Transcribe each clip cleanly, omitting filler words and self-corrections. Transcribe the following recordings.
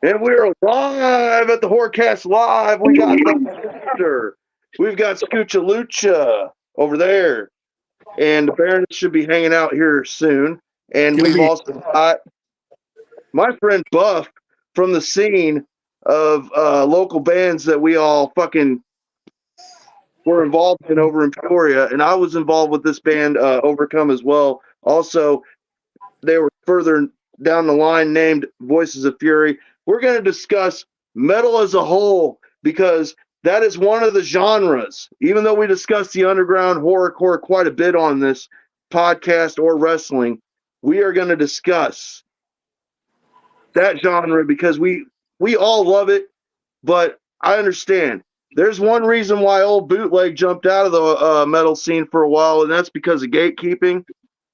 And we're live at the Hordecast Live. We got the master. We've got Scoochalucha over there. And the Baron should be hanging out here soon. And Gonna we've be also got my friend Buff from the scene of local bands that we all fucking were involved in over in Peoria. And I was involved with this band, Overcome, as well. Also, they were further down the line named Voices of Fury. We're going to discuss metal as a whole because that is one of the genres. Even though we discuss the underground horrorcore quite a bit on this podcast or wrestling, we are going to discuss that genre because we all love it. But I understand there's one reason why old Bootleg jumped out of the metal scene for a while, and that's because of gatekeeping.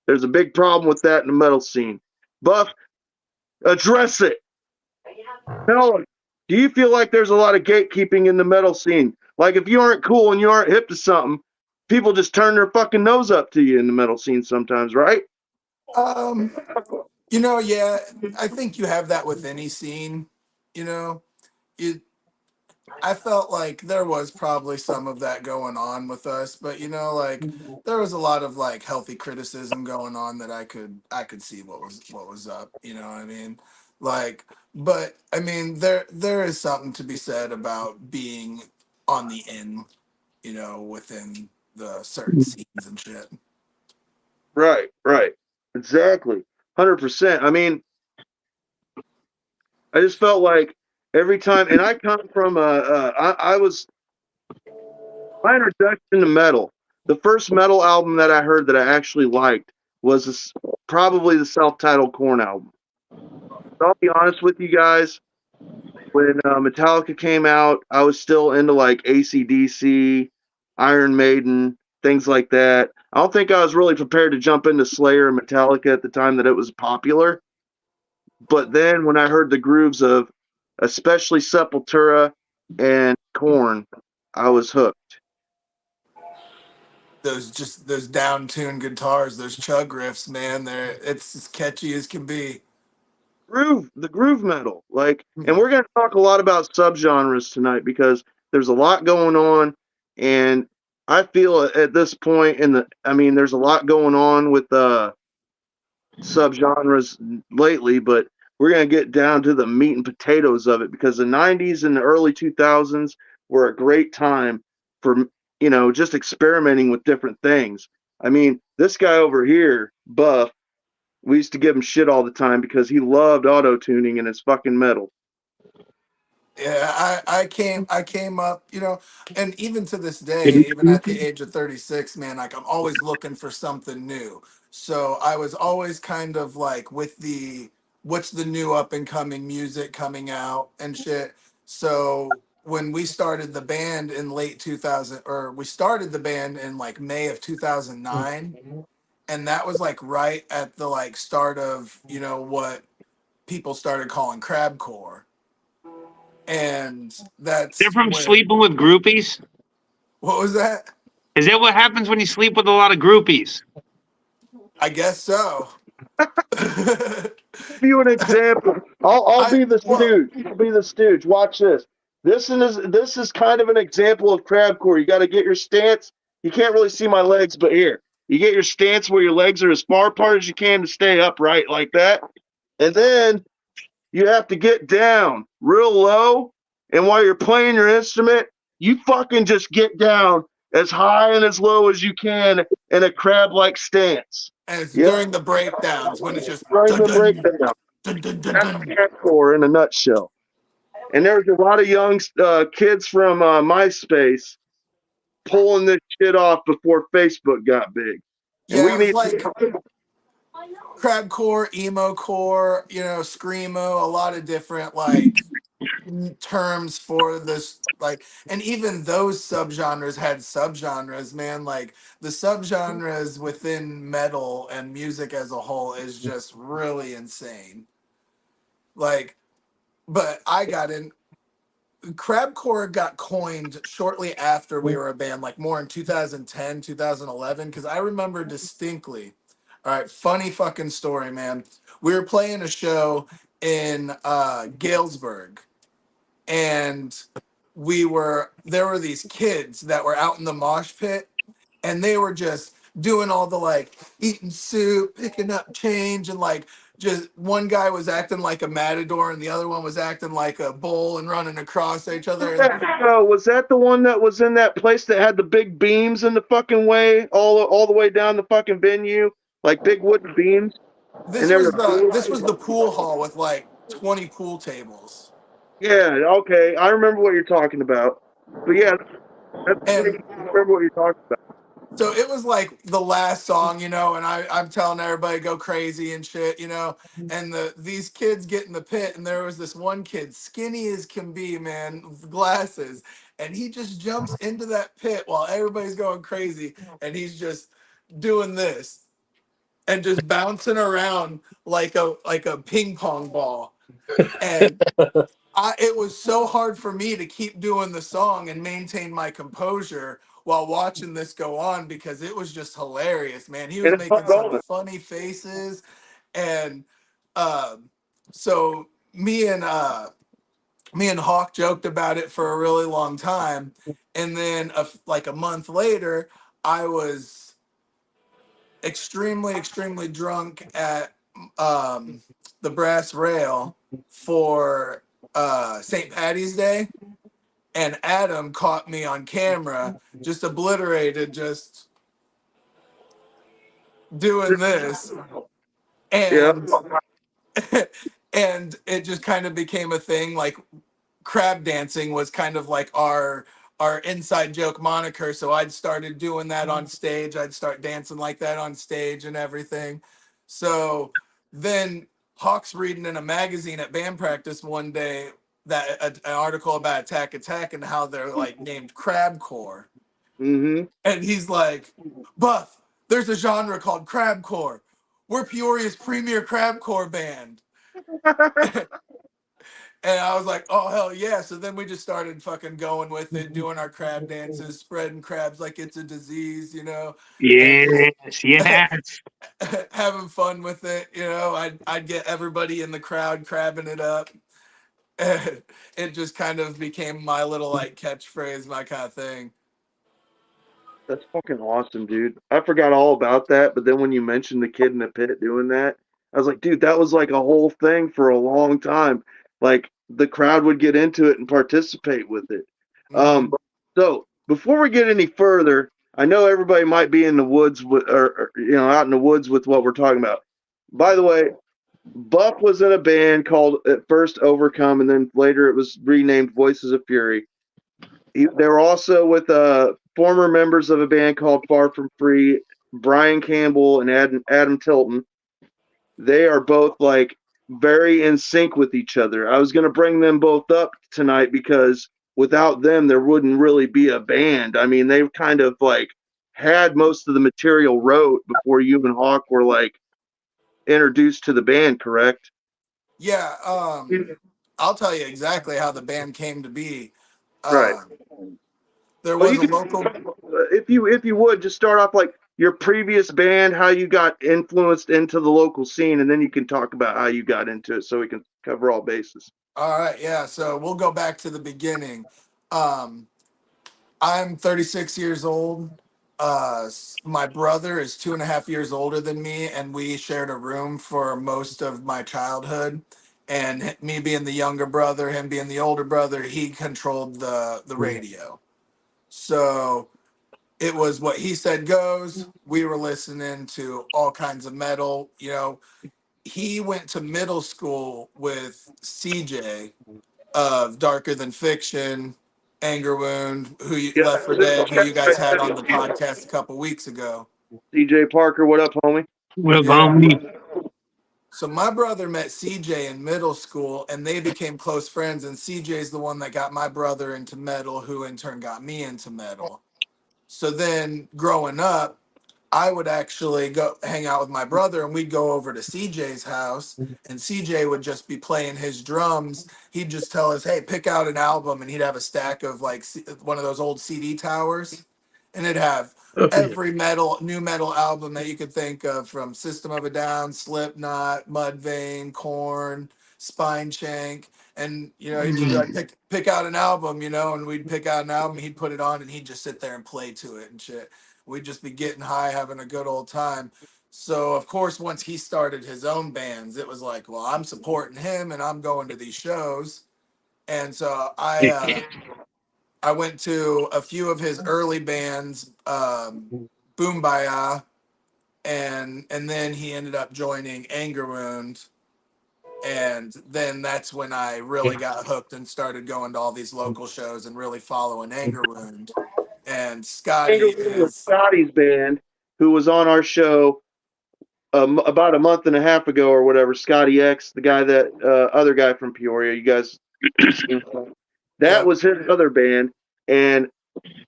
There's a big problem with that in the metal scene. Buff, address it. Tell us, do you feel like there's a lot of gatekeeping in the metal scene? Like if you aren't cool and you aren't hip to something, people just turn their fucking nose up to you in the metal scene sometimes, right? um yeah, I think you have that with any scene, you know. It I felt like there was probably some of that going on with us, but like there was a lot of like healthy criticism going on that I could see what was up, you know what I mean? Like, but I mean there is something to be said about being on the in, within the certain scenes and shit. Right, right. Exactly. 100%. I mean, I just felt like every time, and I come from I was my introduction to metal. The first metal album that I heard that I actually liked was probably the self-titled Korn album. I'll be honest with you guys. When Metallica came out, I was still into like AC/DC, Iron Maiden, things like that. I don't think I was really prepared to jump into Slayer and Metallica at the time that it was popular. But then when I heard the grooves of especially Sepultura and Korn, I was hooked. Those down tuned guitars, those chug riffs, man, it's as catchy as can be. The groove metal, like, and we're going to talk a lot about subgenres tonight because there's a lot going on, and I feel at this point I mean, there's a lot going on with subgenres lately, but we're going to get down to the meat and potatoes of it because the 90s and the early 2000s were a great time for, just experimenting with different things. I mean, this guy over here, Buff, we used to give him shit all the time because he loved auto tuning in his fucking metal. Yeah, I came up, and even to this day, even at the age of 36, man, like I'm always looking for something new. So I was always kind of like with the what's the new up and coming music coming out and shit. So when we started the band in late 2000, or we started the band in like May of 2009, and that was like right at the like start of, what people started calling crabcore. And They're that's from when, sleeping with groupies. what was that? Is that what happens when you sleep with a lot of groupies? I guess so. Give you an example. I'll I be the well, stooge. I'll be the stooge. Watch this. This is kind of an example of crabcore. You got to get your stance. You can't really see my legs, but here you get your stance where your legs are as far apart as you can to stay upright like that, and then you have to get down real low. And while you're playing your instrument, you fucking just get down as high and as low as you can in a crab-like stance. and it's Yep, during the breakdowns when it's just during dun the dun breakdown. dun dun dun That's dun. hardcore in a nutshell. And there's a lot of young kids from MySpace pulling this shit off before Facebook got big. And Yeah, we it was need like crabcore, emo core, screamo, a lot of different like terms for this, like, and even those subgenres had subgenres, man. Like the subgenres within metal and music as a whole is just really insane. Like, but I got in crabcore got coined shortly after we were a band, like more in 2010, 2011, because I remember distinctly. All right, funny fucking story, man. We were playing a show in Galesburg, and there were these kids that were out in the mosh pit, and they were just doing all the like eating soup, picking up change, and like just one guy was acting like a matador and the other one was acting like a bull and running across each other. And Was that the one that was in that place that had the big beams in the fucking way, all the way down the fucking venue, like big wooden beams? And there this was the pool hall with like 20 pool tables. yeah, okay, I remember what you're talking about. But yeah, that's I And remember what you're talking about. so it was like the last song, and I'm telling everybody go crazy and shit, and these kids get in the pit, and there was this one kid, skinny as can be, man, with glasses, and he just jumps into that pit while everybody's going crazy, and he's just doing this and just bouncing around like a ping pong ball. And it was so hard for me to keep doing the song and maintain my composure while watching this go on because it was just hilarious, man. He was And it's making not some all funny faces, and so me and Hawk joked about it for a really long time, and then like a month later, I was extremely drunk at um, the Brass Rail for St. Patty's Day, and Adam caught me on camera, just obliterated, just doing this, yeah. and and it just kind of became a thing. Like crab dancing was kind of like our inside joke moniker. So I'd started doing that on stage. I'd start dancing like that on stage and everything. So then Hawk's reading in a magazine at band practice one day that an article about Attack Attack and how they're like named crabcore. Mm-hmm. And he's like, Buff, there's a genre called crabcore. We're Peoria's premier crabcore band. And I was like, oh, hell yeah. So then we just started fucking going with it, doing our crab dances, spreading crabs like it's a disease, and just Yes, yes. having fun with it. I'd get everybody in the crowd crabbing it up. And it just kind of became my little like catchphrase, my kind of thing. That's fucking awesome, dude. I forgot all about that, but then when you mentioned the kid in the pit doing that, I was like, dude, that was like a whole thing for a long time. Like the crowd would get into it and participate with it. Hmm. So before we get any further, I know everybody might be in the woods or out in the woods with what we're talking about. By the way, Buff was in a band called at first Overcome, and then later it was renamed Voices of Fury. They were also with former members of a band called Far From Free, Brian Campbell and Adam Tilton. They are both like very in sync with each other. I was going to bring them both up tonight because without them, there wouldn't really be a band. I mean, they've kind of like had most of the material wrote before you and Hawk were like introduced to the band, correct? Yeah. I'll tell you exactly how the band came to be. Right. Uh, there Well, was you a could, local. if you would, just start off like your previous band, how you got influenced into the local scene, and then you can talk about how you got into it, so we can cover all bases. All right. Yeah. So we'll go back to the beginning. Um, I'm 36 years old. My brother is 2.5 years older than me, and we shared a room for most of my childhood. And me being the younger brother, him being the older brother, he controlled the radio. So it was what he said goes. We were listening to all kinds of metal. He went to middle school with CJ of Darker Than Fiction, Anger Wound, Yeah, Left for Dead, who you guys had on the podcast a couple weeks ago. CJ Parker, what up, homie? Well, Yeah. me. So my brother met CJ in middle school and they became close friends. And CJ's the one that got my brother into metal, who in turn got me into metal. So then growing up, I would actually go hang out with my brother and we'd go over to CJ's house and CJ would just be playing his drums. He'd just tell us, hey, pick out an album. And he'd have a stack of like one of those old CD towers. And it'd have every new metal album that you could think of, from System of a Down, Slipknot, Mudvayne, Korn, Spine Shank, and he'd just be like, pick out an album, and we'd pick out an album, he'd put it on, and he'd just sit there and play to it and shit. We'd just be getting high, having a good old time. So of course, once he started his own bands, it was like, well, I'm supporting him and I'm going to these shows. And so I went to a few of his early bands, Boom Baya, and then he ended up joining Anger Wound, and then that's when I really got hooked and started going to all these local shows and really following Anger Wound. And Scotty Anger was is, Scotty's band, who was on our show about a month and a half ago or whatever. Scotty X, the guy that other guy from Peoria, you guys, that yep. was his other band, and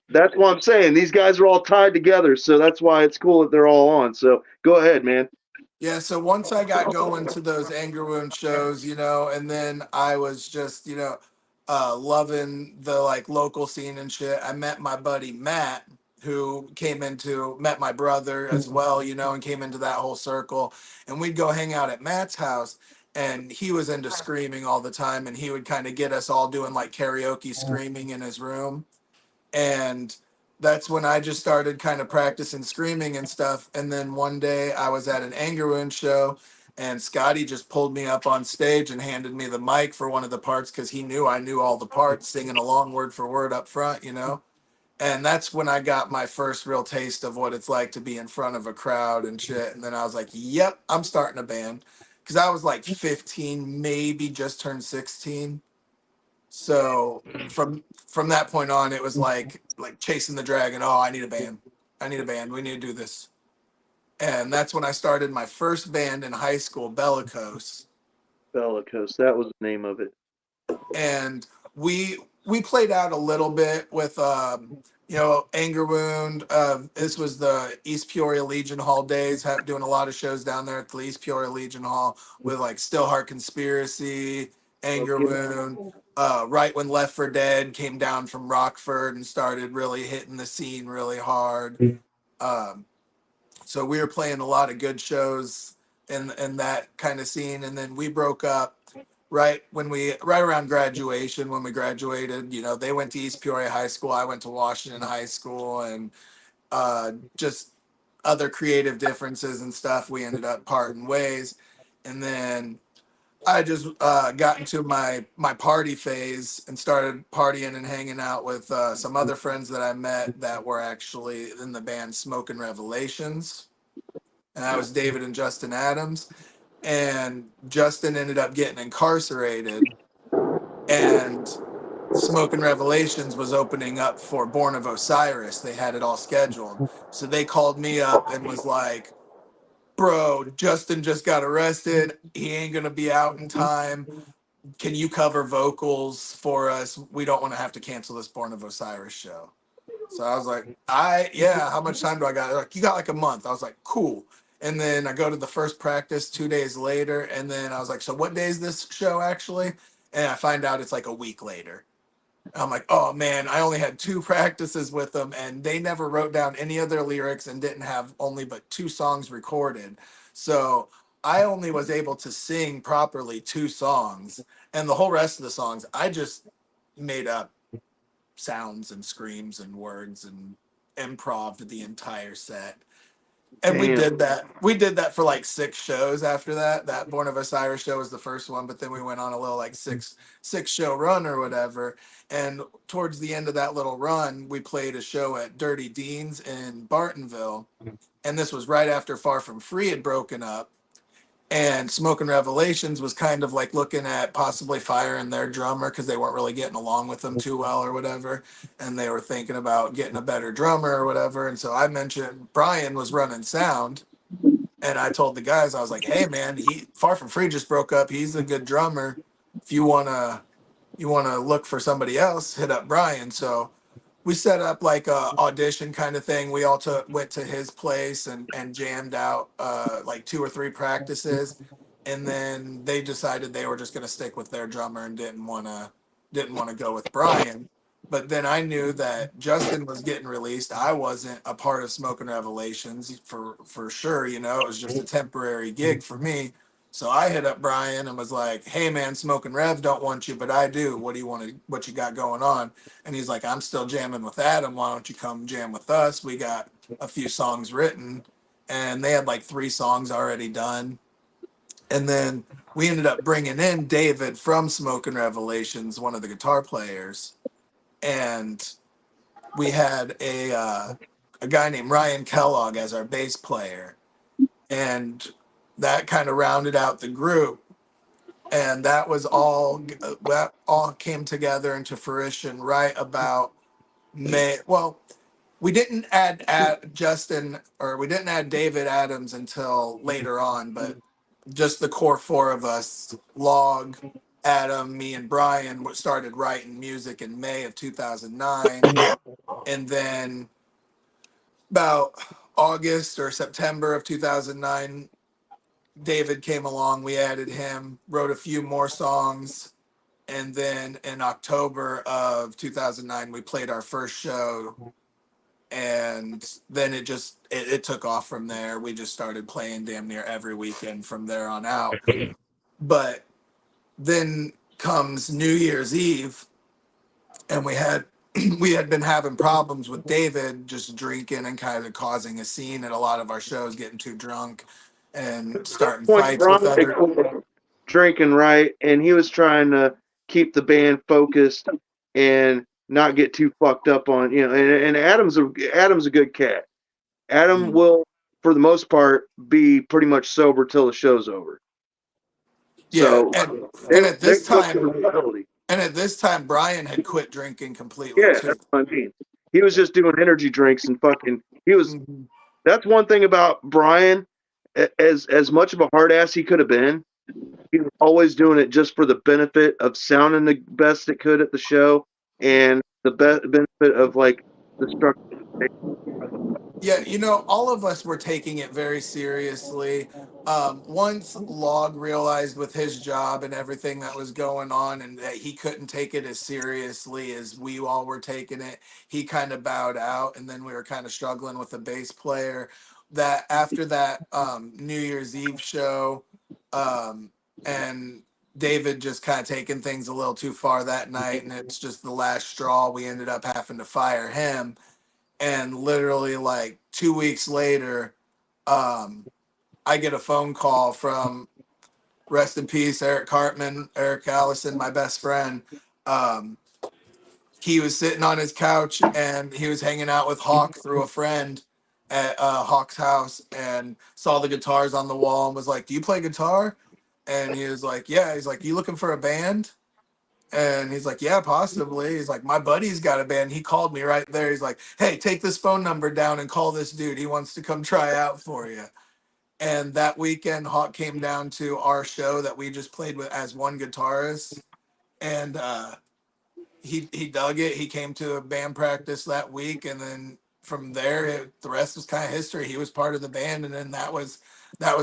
that's what I'm saying. These guys are all tied together, so that's why it's cool that they're all on. So go ahead, man. Yeah, so once I got going to those Anger Wound shows, and then I was just, loving the like local scene and shit. I met my buddy Matt, who met my brother as well, and came into that whole circle. And we'd go hang out at Matt's house, and he was into screaming all the time, and he would kind of get us all doing like karaoke screaming in his room. And that's when I just started kind of practicing screaming and stuff. And then one day I was at an Anger Wound show, and Scotty just pulled me up on stage and handed me the mic for one of the parts because he knew I knew all the parts, singing along word for word up front. And that's when I got my first real taste of what it's like to be in front of a crowd and shit. And then I was like, yep, I'm starting a band. Because I was like 15, maybe just turned 16. So from that point on, it was like chasing the dragon. Oh, I need a band. I need a band. We need to do this. And that's when I started my first band in high school, Bellicose. Bellicose, that was the name of it. And we played out a little bit with Anger Wound. This was the East Peoria Legion Hall days, doing a lot of shows down there at the East Peoria Legion Hall with like Still Heart Conspiracy, Anger Okay. Wound. Right when Left for Dead came down from Rockford and started really hitting the scene really hard. Um, so we were playing a lot of good shows in that kind of scene, and then we broke up right around graduation. When we graduated, they went to East Peoria High School, I went to Washington High School, and just other creative differences and stuff, we ended up parting ways. And then I just got into my party phase and started partying and hanging out with some other friends that I met that were actually in the band Smoking Revelations, and that was David and Justin Adams. And Justin ended up getting incarcerated, and Smoking Revelations was opening up for Born of Osiris. They had it all scheduled. So they called me up and was like, bro, Justin just got arrested. He ain't going to be out in time. Can you cover vocals for us? We don't want to have to cancel this Born of Osiris show. So I was like, yeah, how much time do I got? They're like, you got like a month. I was like, cool. And then I go to the first practice 2 days later. And then I was like, so what day is this show actually? And I find out it's like a week later. I'm like, oh man, I only had 2 practices with them, and they never wrote down any of their lyrics and didn't have only but 2 songs recorded. So I only was able to sing properly 2 songs, and the whole rest of the songs I just made up sounds and screams and words and improv the entire set. And we Damn. did that. We did that for like 6 shows after that. That Born of Osiris show was the first one, but then we went on a little like six show run or whatever. And towards the end of that little run, we played a show at Dirty Dean's in Bartonville. And this was right after Far From Free had broken up. And Smoking Revelations was kind of like looking at possibly firing their drummer because they weren't really getting along with them too well or whatever. And they were thinking about getting a better drummer or whatever. And so I mentioned Brian was running sound. And I told the guys, I was like, hey man, he Far From Free just broke up. He's a good drummer. If you wanna look for somebody else, hit up Brian. So we set up like a audition kind of thing. We all went to his place and jammed out like 2 or 3 practices, and then they decided they were just going to stick with their drummer and didn't want to go with Brian. But then I knew that Justin was getting released. I wasn't a part of Smoking Revelations for sure. It was just a temporary gig for me. So I hit up Brian and was like, "Hey man, Smoking Rev don't want you, but I do. What do you want to? What you got going on?" And he's like, "I'm still jamming with Adam. Why don't you come jam with us? We got a few songs written." And they had like 3 songs already done. And then we ended up bringing in David from Smoking Revelations, one of the guitar players, and we had a guy named Ryan Kellogg as our bass player, and that kind of rounded out the group. And that all came together into fruition right about May. Well, we didn't add Justin, or we didn't add David Adams until later on, but just the core 4 of us, Log, Adam, me, and Brian, started writing music in May of 2009. And then about August or September of 2009, David came along. We added him, wrote a few more songs. And then in October of 2009, we played our first show. And then it took off from there. We just started playing damn near every weekend from there on out. But then comes New Year's Eve, and we had been having problems with David just drinking and kind of causing a scene at a lot of our shows, getting too drunk and starting Point fights with Brian other. was drinking right, and he was trying to keep the band focused and not get too fucked up on, you know. And Adam's a good cat. Adam will, for the most part, be pretty much sober till the show's over. Yeah, So and at they this took time, responsibility. Brian had quit drinking completely Yeah, too. that's what I mean. He was just doing energy drinks and fucking. He was. Mhm. That's one thing about Brian. As much of a hard ass he could have been, he was always doing it just for the benefit of sounding the best it could at the show and the benefit of like the structure. Yeah, all of us were taking it very seriously. Once Log realized with his job and everything that was going on, and that he couldn't take it as seriously as we all were taking it, he kind of bowed out. And then we were kind of struggling with the bass player. That after that New Year's Eve show, um, and David just kind of taking things a little too far that night, and it's just the last straw. We ended up having to fire him, and literally like 2 weeks later, um, I get a phone call from, rest in peace, Eric Cartman, Eric Allison, my best friend. Um, he was sitting on his couch and he was hanging out with Hawk through a friend at Hawk's house, and saw the guitars on the wall and was like, "Do you play guitar?" And he was like, "Yeah." He's like, "You looking for a band?" And he's like, "Yeah, possibly." He's like, "My buddy's got a band." He called me right there. He's like, "Hey, take this phone number down and call this dude. He wants to come try out for you." And that weekend, Hawk came down to our show that we just played with as one guitarist, and he dug it. He came to a band practice that week, and then from there, the rest was kind of history. He was part of the band, and then that was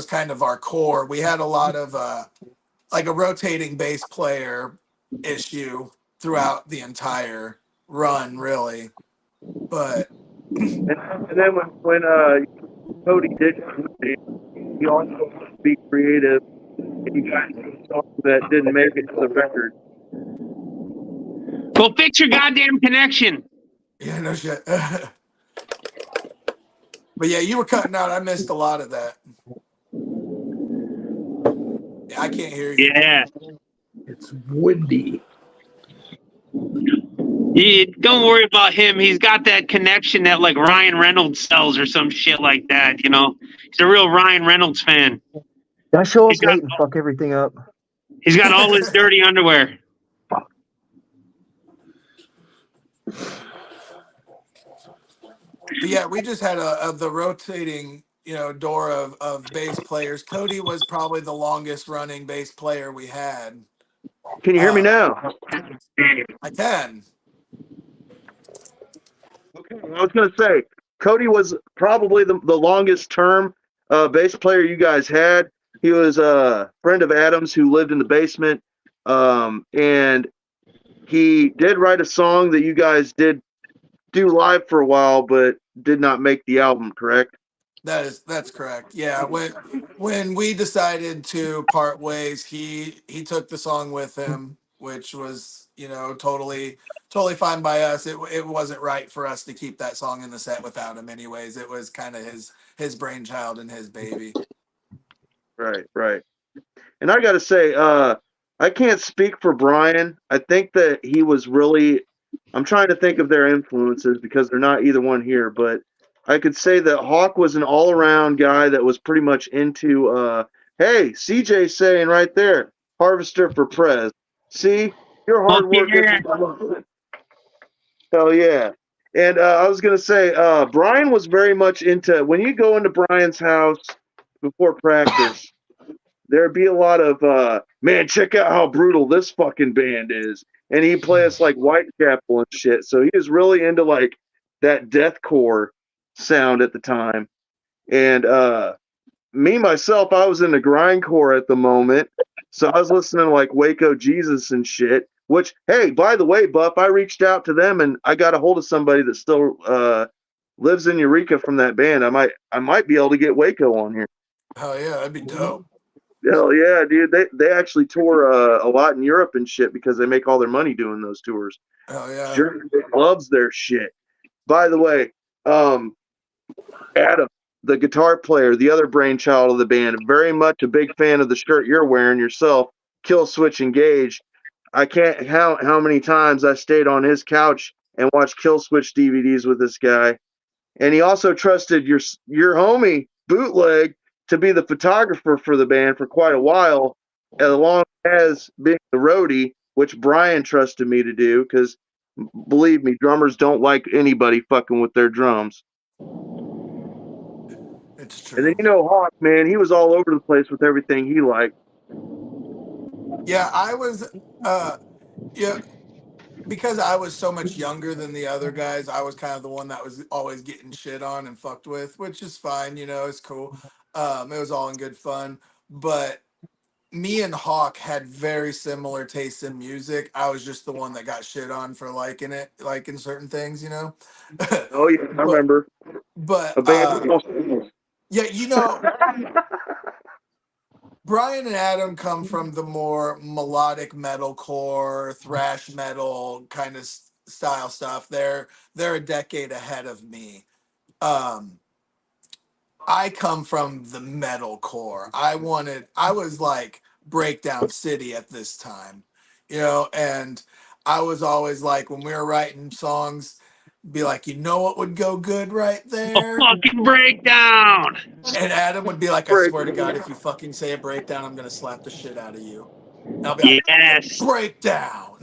kind of our core. We had a lot of like a rotating bass player issue throughout the entire run, really. But And then when Cody did, he also wanted to be creative. And he got into a song that didn't make it to the record. Go fix your goddamn connection. yeah, no shit. But yeah, you were cutting out. I missed a lot of that. Yeah, I can't hear you. Yeah. It's windy. Don't worry about him. He's got that connection that like Ryan Reynolds sells or some shit like that. He's a real Ryan Reynolds fan. I show up He's got- late and fuck everything up. He's got all his dirty underwear. But yeah, we just had the rotating, door of bass players. Cody was probably the longest running bass player we had. Can you hear me now? I can. Okay, I was going to say, Cody was probably the longest term bass player you guys had. He was a friend of Adam's who lived in the basement, and he did write a song that you guys did do live for a while, but did not make the album, correct? That's correct. Yeah, when we decided to part ways, he took the song with him, which was, totally fine by us. It wasn't right for us to keep that song in the set without him anyways. It was kind of his brainchild and his baby. Right, right. And I got to say, I can't speak for Brian. I think that he was really. I'm trying to think of their influences because they're not either one here, but I could say that Hawk was an all-around guy that was pretty much into. Hey, CJ saying right there, Harvester for Prez. See, your Fuck hard work is. yeah. Hell yeah. And I was gonna say, Brian was very much into when you go into Brian's house before practice. There'd be a lot of man, check out how brutal this fucking band is, and he'd play us like Whitechapel and shit. So he was really into like that deathcore sound at the time. And me myself, I was into grindcore at the moment, so I was listening to like Waco Jesus and shit. Which, hey, by the way, Buff, I reached out to them and I got a hold of somebody that still lives in Eureka from that band. I might be able to get Waco on here. Oh yeah, that'd be dope. Hell yeah, dude. They actually tour a lot in Europe and shit because they make all their money doing those tours. Oh yeah. Jerry loves their shit. By the way, Adam, the guitar player, the other brainchild of the band, very much a big fan of the shirt you're wearing yourself, Kill Switch Engage. I can't count how many times I stayed on his couch and watched Kill Switch DVDs with this guy. And he also trusted your homie Bootleg to be the photographer for the band for quite a while, as long as being the roadie, which Brian trusted me to do because believe me, drummers don't like anybody fucking with their drums. It's And then true. Hawk, man, he was all over the place with everything he liked. Yeah, I was yeah, because I was so much younger than the other guys, I was kind of the one that was always getting shit on and fucked with, which is fine, it's cool. It was all in good fun. But me and Hawk had very similar tastes in music. I was just the one that got shit on for liking it, liking certain things. Oh yeah, I but remember but a band. yeah, Brian and Adam come from the more melodic metalcore, thrash metal kind of style stuff. They're a decade ahead of me. Um, I come from the metalcore. I was like Breakdown City at this time, and I was always like when we were writing songs, be like, what would go good right A there? fucking breakdown. And Adam would be like, I swear to God, if you fucking say a breakdown, I'm gonna slap the shit out of you. And I'll be like, Yes. breakdown.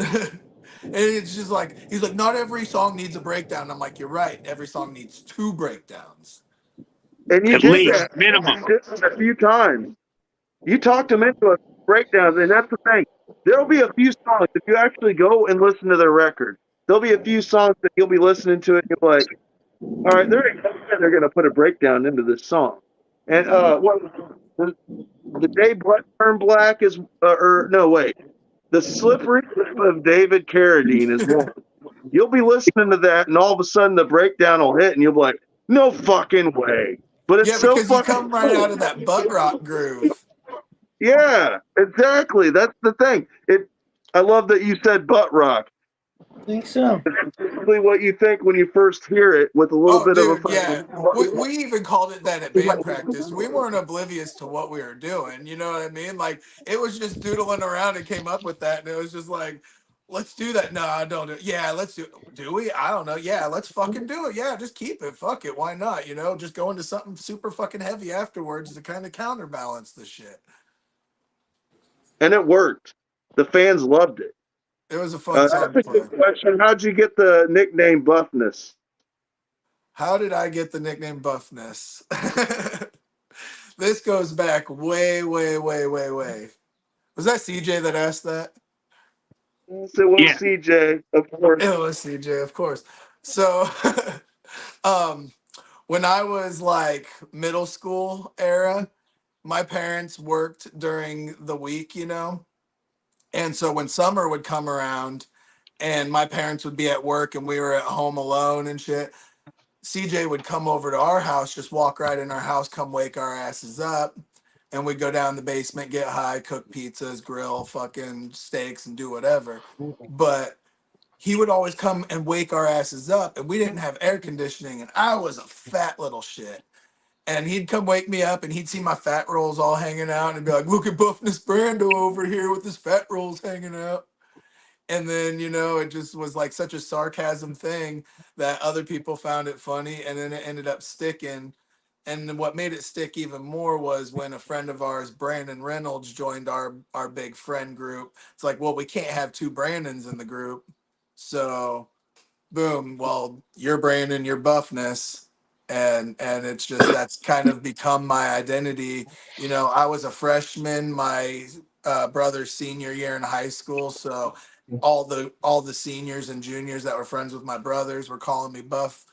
And it's just like he's like, not every song needs a breakdown. I'm like, you're right. Every song needs two breakdowns. And you At did least that minimum. a few times. You talked him into a breakdown, and that's the thing. There'll be a few songs if you actually go and listen to their record. There'll be a few songs that you'll be listening to, and you're like, "All right, they're gonna put a breakdown into this song." And what the day blood turned black is, or no, wait, the slippery lip of David Carradine is one. You'll be listening to that, and all of a sudden the breakdown will hit, and you'll be like, "No fucking way!" But it's Yeah, so because you fucking come right out of cool. that butt rock groove. Yeah, exactly. That's the thing. I love that you said butt rock. I think so. It's basically what you think when you first hear it, with a little Oh, bit of a dude, yeah. fucking. We even called it that at band practice. We weren't oblivious to what we were doing. You know what I mean? Like, it was just doodling around and came up with that. And it was just like, let's do that. No, I don't do it. Yeah, let's do it. Do we? I don't know. Yeah, let's fucking do it. Yeah, just keep it. Fuck it. Why not? Just go into something super fucking heavy afterwards to kind of counterbalance the shit. And it worked. The fans loved it. It was a fun That's song to a play. good question. How'd you get the nickname Buffness? How did I get the nickname Buffness? This goes back way, way, way, way, way. Was that CJ that asked that? It was Yeah. CJ, of course. It was CJ, of course. So, um, when I was like middle school era, my parents worked during the week. And so when summer would come around and my parents would be at work and we were at home alone and shit, CJ would come over to our house, just walk right in our house, come wake our asses up, and we'd go down the basement, get high, cook pizzas, grill fucking steaks, and do whatever. But he would always come and wake our asses up, and we didn't have air conditioning, and I was a fat little shit. And he'd come wake me up, and he'd see my fat rolls all hanging out, and be like, "Look at Buffness Brando over here with his fat rolls hanging out." And then, it just was like such a sarcasm thing that other people found it funny. And then it ended up sticking. And then what made it stick even more was when a friend of ours, Brandon Reynolds, joined our big friend group. It's like, well, we can't have two Brandons in the group. So boom, well, you're Brandon, you're Buffness. And it's just, that's kind of become my identity. I was a freshman, my brother's senior year in high school. So all the seniors and juniors that were friends with my brothers were calling me Buff.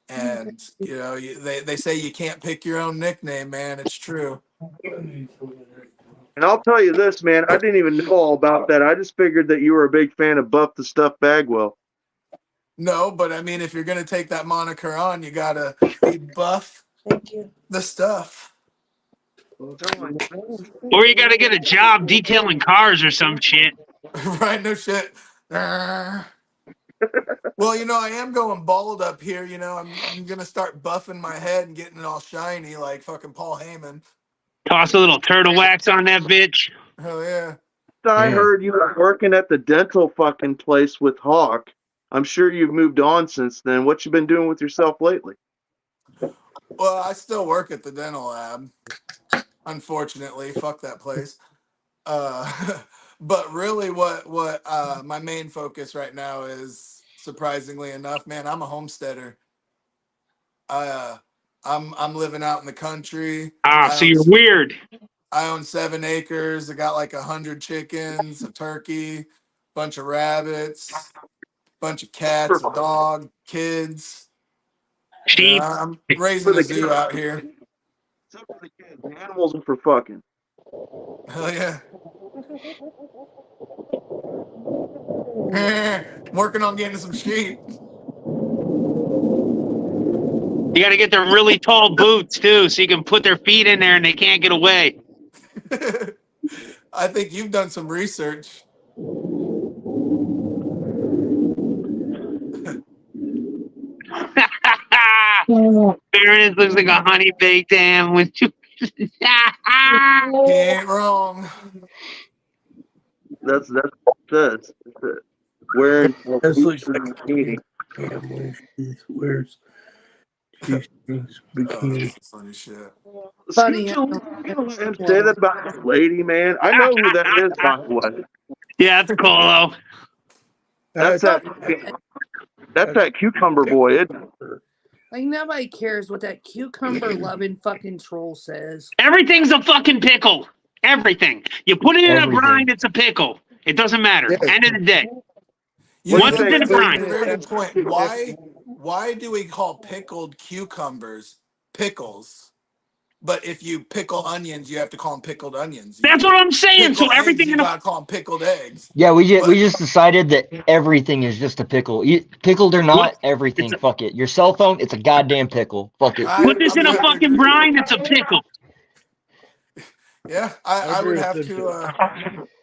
And they say you can't pick your own nickname, man. It's true. And I'll tell you this, man, I didn't even know all about that. I just figured that you were a big fan of Buff the Stuff Bagwell. No, but I mean, if you're gonna take that moniker on, you gotta be Buff the Stuff. Or you got to get a job detailing cars or some shit. Right? No shit. Well, I am going bald up here. I'm gonna start buffing my head and getting it all shiny like fucking Paul Heyman. Toss a little turtle wax on that bitch. Hell yeah. I heard you were working at the dental fucking place with Hawk. I'm sure you've moved on since then. What you been doing with yourself lately? Well, I still work at the dental lab. Unfortunately, fuck that place. But really, what my main focus right now is, surprisingly enough, man, I'm a homesteader. I'm living out in the country. So you're weird. I own 7 acres. I got like 100 chickens, a turkey, bunch of rabbits, bunch of cats, a dog, kids. Sheep. I'm raising a zoo out here. Except for the kids. The animals are for fucking. Hell yeah. I'm working on getting some sheep. You got to get their really tall boots too, so you can put their feet in there and they can't get away. I think you've done some research. Baroness looks like a honey baked ham with two. He ain't wrong. That's what it says. Wearing That's like bikini. when she wears shoestrings, bikini. Oh, funny shit. Funny. Say that about this lady, man. I know who that is, by the way. Yeah, that's Colo. That's that cucumber boy, isn't it? Like, nobody cares what that cucumber loving fucking troll says. Everything's a fucking pickle. Everything. You put it in a brine, it's a pickle. It doesn't matter. Yeah. End of the day. Once it's in a brine. Very good point. Why do we call pickled cucumbers pickles? But if you pickle onions, you have to call them pickled onions. That's what I'm saying. So everything you in a gotta call them pickled eggs. Yeah, we just decided that everything is just a pickle. Pickled or not, everything. Fuck it. Your cell phone, it's a goddamn pickle. Fuck it. put this in a fucking brine, it's a pickle. Yeah, I would have to.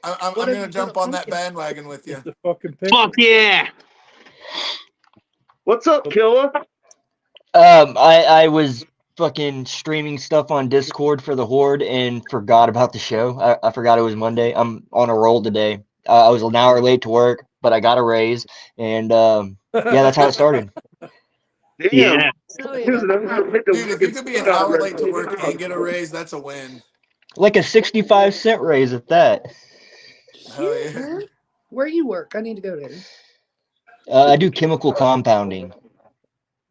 I'm gonna jump on that bandwagon with you. The fucking pickle. Fuck yeah. What's up, Killa? I was fucking streaming stuff on Discord for the Horde and forgot about the show. I forgot it was Monday. I'm on a roll today. I was an hour late to work, but I got a raise, and yeah, that's how it started. Yeah. Dude, if you could be an hour late to work and get a raise, that's a win. Like a 65-cent raise at that. Hell yeah. Where you work? I need to go there. I do chemical compounding,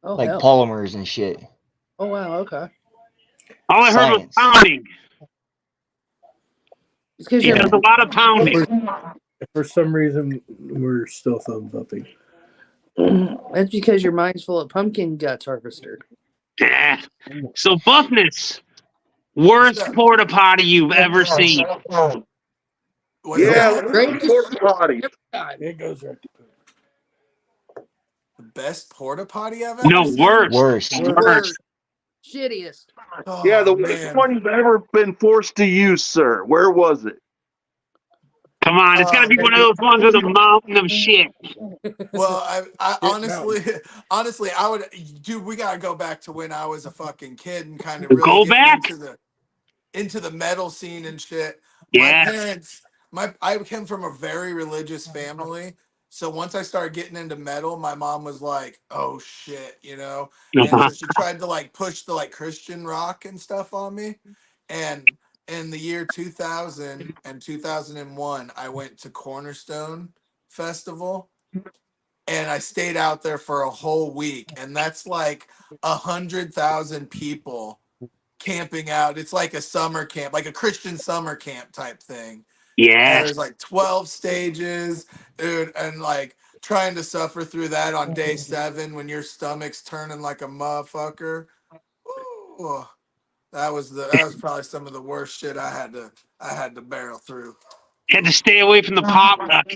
Oh, like hell. polymers and shit. Oh, wow. Okay. All I heard was Science. pounding. It's because He you're does a lot of pounding. For some reason, we're still thumbs upping. That's because your mind's full of pumpkin guts, Harvester. Yeah. So Buffness, worst porta potty you've ever seen. What's Yeah, that? Great. porta potty. God. It goes right to The best porta potty I've ever No, seen? worst. Worst. Shittiest. Yeah, the Oh, worst man. one you've ever been forced to use, sir. Where was it? Come on, it's got to be one of those ones with a mountain of shit. Well, I Mountain. honestly, I would, dude. We gotta go back to when I was a fucking kid and kind of really Go getting back? into the metal scene and shit. My Yeah. parents, I came from a very religious family, so once I started getting into metal, my mom was like, "Oh shit," you know, and so she tried to like push the like Christian rock and stuff on me, and in the year 2000 and 2001, I went to Cornerstone Festival and I stayed out there for a whole week, and that's like 100,000 people camping out. It's like a summer camp, like a Christian summer camp type thing. And Yes. there's like 12 stages, dude, and like trying to suffer through that on day 7 when your stomach's turning like a motherfucker. Ooh, that was probably some of the worst shit I had to barrel through. Had to stay away from the pop rock.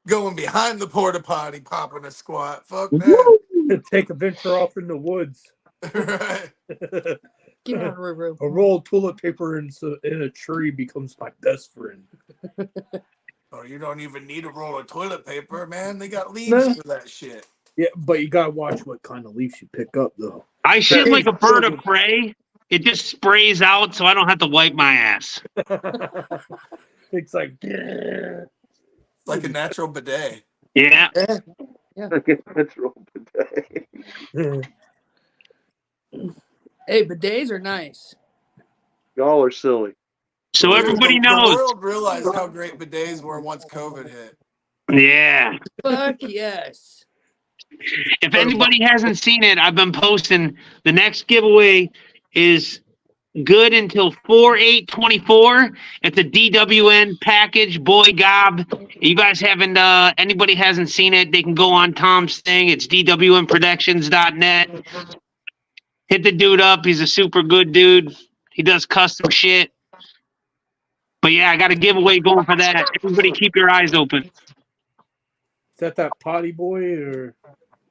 Going behind the porta potty, popping a squat. Fuck that. Take a venture off in the woods. Right. Get out of the room. A roll of toilet paper in a tree becomes my best friend. Oh, you don't even need a roll of toilet paper, man. They got leaves No. for that shit. Yeah, but you gotta watch what kind of leaves you pick up, though. I shit like a bird of prey. It just sprays out so I don't have to wipe my ass. It's like, Like a natural bidet. Yeah. That's real today. Hey, bidets are nice. Y'all are silly. So everybody The knows. world realized how great bidets were once COVID hit. Yeah. Fuck yes. If anybody hasn't seen it, I've been posting. The next giveaway is good until 4/8/24. It's a DWN package, boy gob. You guys haven't anybody hasn't seen it, they can go on Tom's thing. It's dwnproductions.net. Hit the dude up. He's a super good dude. He does custom shit. But yeah, I got a giveaway going for that. Everybody keep your eyes open. is that potty boy or?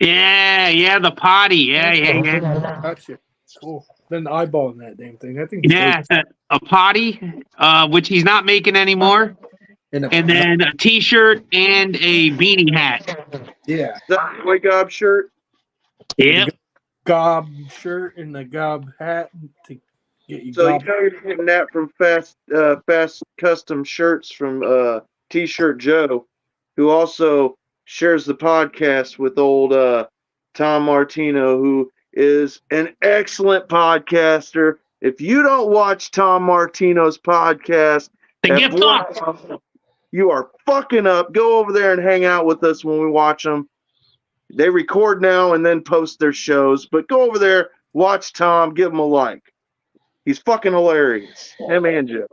Yeah, the potty. Yeah. Gotcha. Cool. Then the eyeball in that damn thing. I think. Yeah, a potty, which he's not making anymore. And then a T-shirt and a beanie hat. yeah, Is that the Boy Gob shirt? Yep. gob shirt and the gob hat to get you. So gob. you know you're getting that from Fast Custom Shirts from T-Shirt Joe, who also shares the podcast with old Tom Martino, who is an excellent podcaster. If you don't watch Tom Martino's podcast, They get fucked. you are fucking up. Go over there and hang out with us when we watch them. They record now and then post their shows, but go over there, watch Tom, give him a like. He's fucking hilarious. Him and Joe.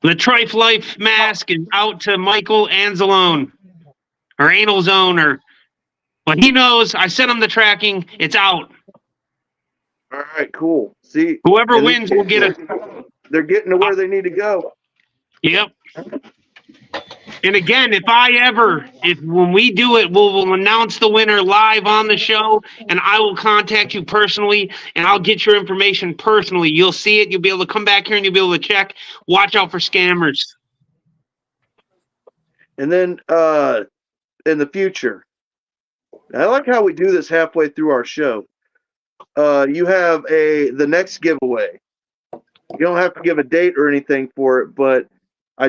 The Trife Life mask is out to Michael Anzalone or Anal Zone or well, he knows. I sent him the tracking. It's out. All right, cool. See, Whoever and wins will get a. They're getting to where they need to go. Yep. And again, if when we do it, we'll announce the winner live on the show, and I will contact you personally, and I'll get your information personally. You'll see it. You'll be able to come back here and you'll be able to check. Watch out for scammers. And then in the future, I like how we do this halfway through our show. You have the next giveaway. You don't have to give a date or anything for it, but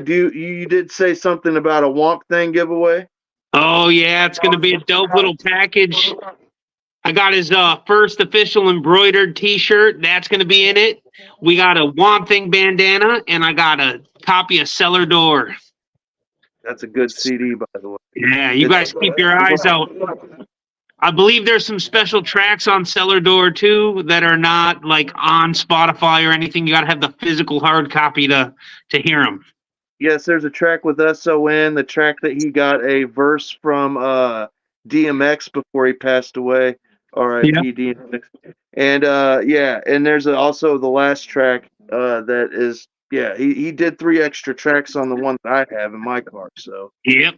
you did say something about a Womp Thing giveaway. Oh yeah, it's gonna be a dope little package. I got his first official embroidered T-shirt. That's gonna be in it. We got a Womp Thing bandana, and I got a copy of Cellar Door. That's a good CD, by the way. Yeah, you guys keep your eyes out. I believe there's some special tracks on Cellar Door too that are not like on Spotify or anything. You gotta have the physical hard copy to hear them. Yes, there's a track with SON, the track that he got a verse from DMX before he passed away. R.I.P. DMX. And and there's also the last track that is he did 3 extra tracks on the one that I have in my car. So Yep.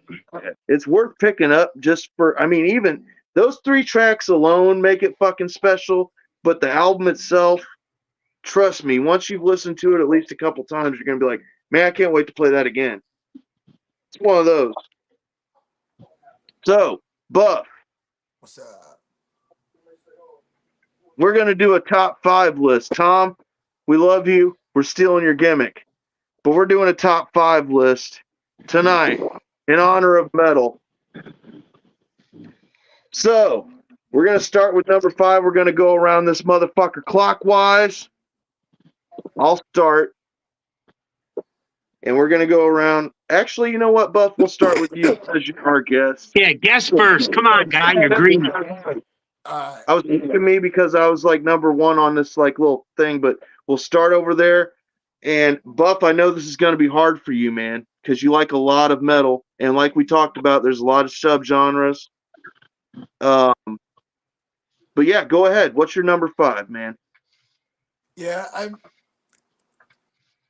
it's worth picking up just for even Those 3 tracks alone make it fucking special, but the album itself, trust me, once you've listened to it at least a couple times, you're going to be like, man, I can't wait to play that again. It's one of those. So, Buff, What's up? we're going to do a top 5 list. Tom, we love you. We're stealing your gimmick. But we're doing a top 5 list tonight in honor of metal. So, we're going to start with number 5. We're going to go around this motherfucker clockwise. I'll start. And we're going to go around. Actually, you know what, Buff? We'll start with you because you're our guest. Yeah, guess first. Come on, guy. You're greedy. I was thinking me because I was like number 1 on this like little thing, but we'll start over there. And Buff, I know this is going to be hard for you, man, because you like a lot of metal. And like we talked about, there's a lot of subgenres. But yeah, go ahead. What's your number 5, man? Yeah,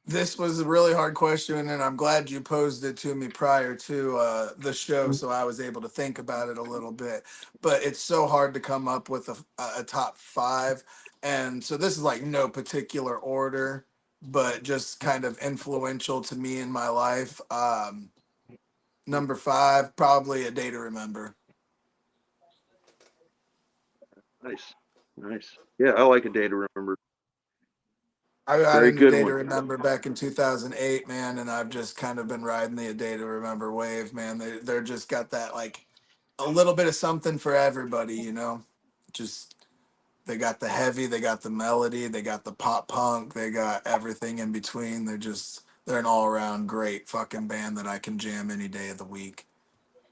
this was a really hard question, and I'm glad you posed it to me prior to the show, so I was able to think about it a little bit. But it's so hard to come up with a top 5, and so this is like no particular order, but just kind of influential to me in my life. Number 5, probably A Day to Remember. Nice. Yeah, I like A Day to Remember. I got Very into good Day to one. Remember back in 2008, man, and I've just kind of been riding the A Day to Remember wave, man. They're just got that like a little bit of something for everybody, you know. Just they got the heavy, they got the melody, they got the pop punk, they got everything in between. They're an all around great fucking band that I can jam any day of the week.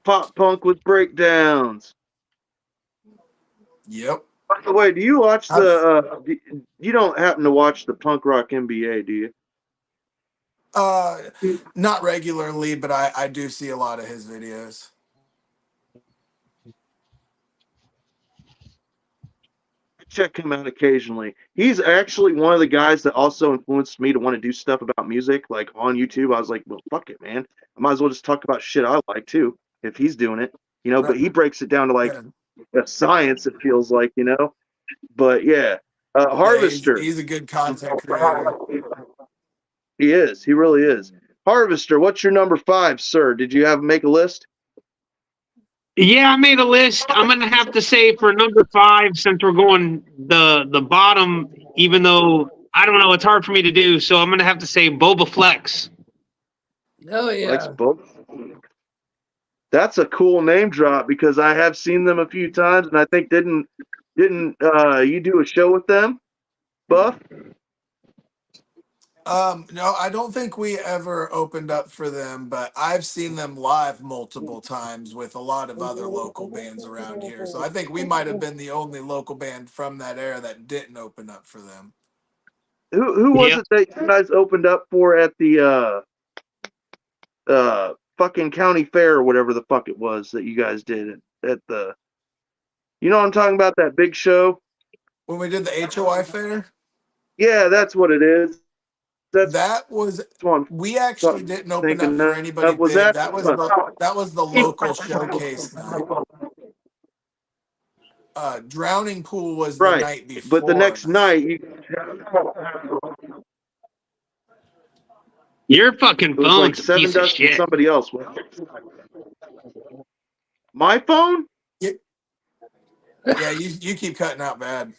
Pop punk with breakdowns. Yep. By the way, do you watch I've, you don't happen to watch the Punk Rock NBA, do you? not regularly, but I do see a lot of his videos. Check him out occasionally. He's actually one of the guys that also influenced me to want to do stuff about music, like on YouTube. I was like, well, fuck it, man. I might as well just talk about shit I like too, if he's doing it, you know. But he breaks it down to like a science, it feels like, you know. But yeah, Yeah, Harvester. he's a good content creator. He is. He really is. Harvester, what's your number 5, sir? Did you make a list? Yeah, I made a list. I'm gonna have to say for number 5, since we're going the bottom, even though I don't know, it's hard for me to do. So I'm gonna have to say Boba Flex. Oh Likes yeah. both. That's a cool name drop because I have seen them a few times, and I think didn't you do a show with them, Buff? No, I don't think we ever opened up for them, but I've seen them live multiple times with a lot of other local bands around here. So I think we might have been the only local band from that era that didn't open up for them. Who was it that you guys opened up for at the fucking county fair or whatever the fuck it was that you guys did at the, you know what I'm talking about, that big show? When we did the HOI fair? Yeah, that's what it is. That was we actually didn't open up for anybody big. That was the local showcase night. Drowning Pool was the night before. But the next night your fucking phone's like a piece of shit. Somebody else. My phone? Yeah, you keep cutting out bad.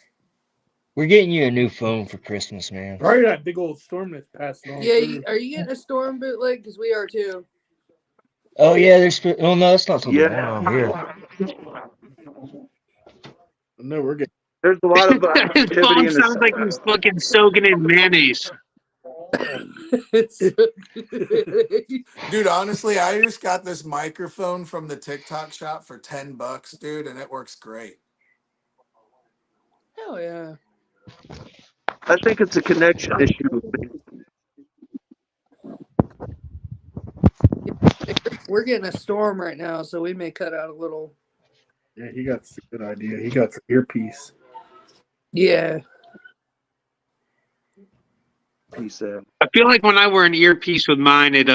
We're getting you a new phone for Christmas, man. Probably that big old storm that's passing on. Yeah, are you getting a storm bootleg? Because we are too. Oh yeah, oh no, that's not till tomorrow here. No, we're getting. There's a lot of his phone sounds like he's fucking soaking in mayonnaise. Dude, honestly, I just got this microphone from the TikTok shop for $10, dude, and it works great. Hell yeah. I think it's a connection issue. We're getting a storm right now, so we may cut out a little. Yeah, he got a good idea. He got the earpiece. Yeah. Peace out. I feel like when I wear an earpiece with mine, it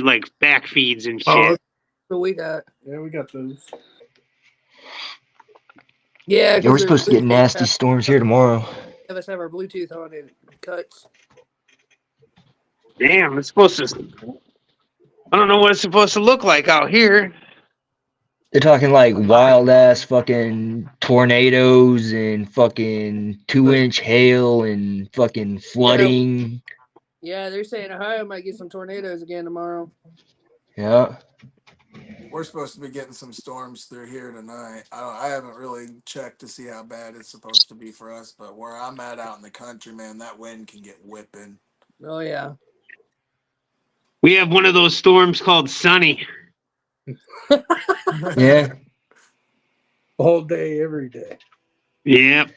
like back feeds and shit. Oh, so we got. Yeah, we got those. Yeah, Yeah, we're because supposed to get nasty storms here tomorrow. have us have our Bluetooth on and it cuts. Damn, it's supposed to. I don't know what it's supposed to look like out here. They're talking like wild ass fucking tornadoes and fucking 2-inch hail and fucking flooding. Yeah, they're saying Ohio might get some tornadoes again tomorrow. Yeah. We're supposed to be getting some storms through here tonight. I haven't really checked to see how bad it's supposed to be for us, but where I'm at out in the country, man, that wind can get whipping. Oh yeah. We have one of those storms called Sunny. Yeah. All day, every day. Yep.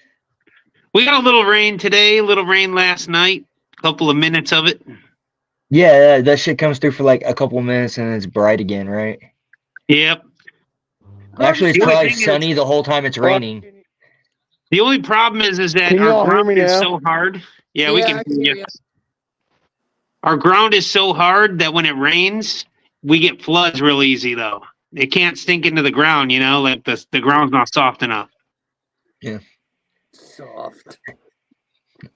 We got a little rain today, a little rain last night, a couple of minutes of it. Yeah, that shit comes through for like a couple of minutes and it's bright again, right? Yep. Actually, it's The only probably thing is- sunny the whole time it's raining. The only problem is that Can y'all our hear me ground is now? so hard. Yeah, we Yeah, can I can hear hear you. you. Our ground is so hard that when it rains, we get floods real easy though. It can't sink into the ground, you know, like the ground's not soft enough. Soft. It's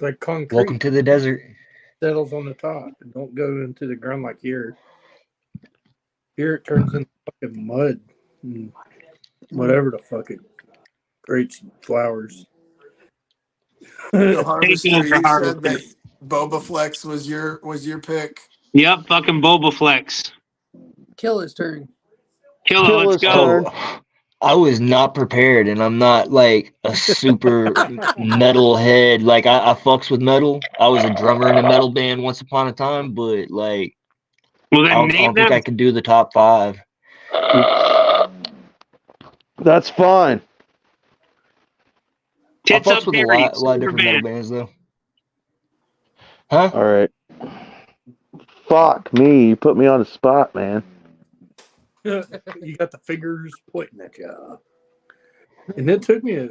like concrete. Welcome to the desert. Settles on the top and don't go into the ground like here. Here it turns into fucking mud and whatever the fuck it creates flowers. So Hey, Harvester, Mr. you said Harvester. that Boba Flex was your pick. Yep, fucking Boba Flex. Kill his turn. Killer, Kill let's his go. turn. I was not prepared, and I'm not like a super metal head. Like I fucks with metal. I was a drummer in a metal band once upon a time, but like Well, I then don't name think I them. could do the top 5. That's fine. I Tits fucks Up with a Dirty, lot of Silver different metal Band. bands though. Huh? All right. Fuck me. You put me on the spot, man. You got the fingers pointing at you. And it took me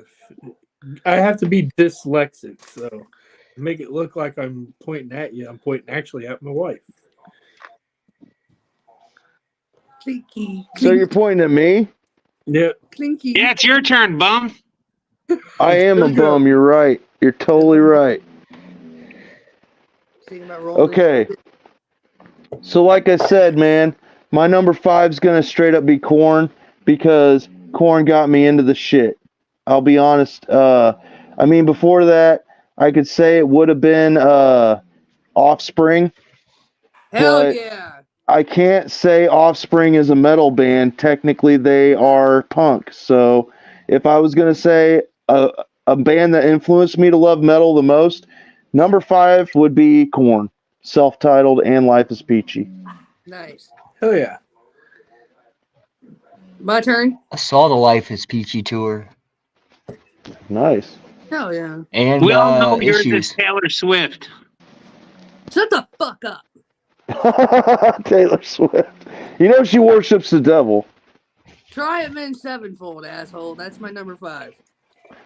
I have to be dyslexic, so to make it look like I'm pointing at you, I'm pointing actually at my wife. Clinky. So you're pointing at me? Yeah. Clinky. Yeah, it's your turn, bum. I am a bum. You're right. You're totally right. Thinking about rolling. Okay. So like I said, man, my number 5's gonna straight up be Corn because Corn got me into the shit. I'll be honest. I mean, before that, I could say it would have been Offspring, Hell but yeah. I can't say Offspring is a metal band. Technically, they are punk. So if I was gonna say a band that influenced me to love metal the most, number 5 would be Corn, self-titled and Life is Peachy. Nice. Hell yeah. My turn. I saw the Life is Peachy tour Nice. Hell yeah. and We all know yours is Issues. Taylor Swift. Shut the fuck up. Taylor Swift. You know she worships the devil. Try Avenged Sevenfold, asshole. That's my number 5.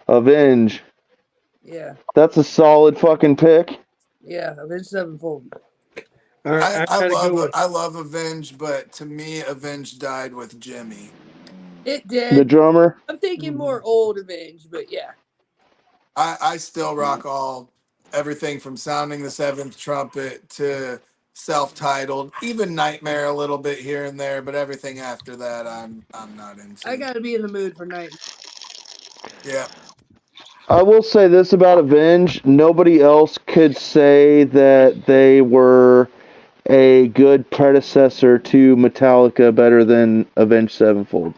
Avenge. Yeah. That's a solid fucking pick. Yeah, Avenged Sevenfold. All right, I love Avenge, but to me, Avenge died with Jimmy. It The did. drummer. I'm thinking more old Avenged, but yeah. I still rock everything from Sounding the Seventh Trumpet to self-titled, even Nightmare a little bit here and there, but everything after that I'm not into. I gotta be in the mood for night. Yeah. I will say this about Avenge. Nobody else could say that they were a good predecessor to Metallica better than Avenged Sevenfold.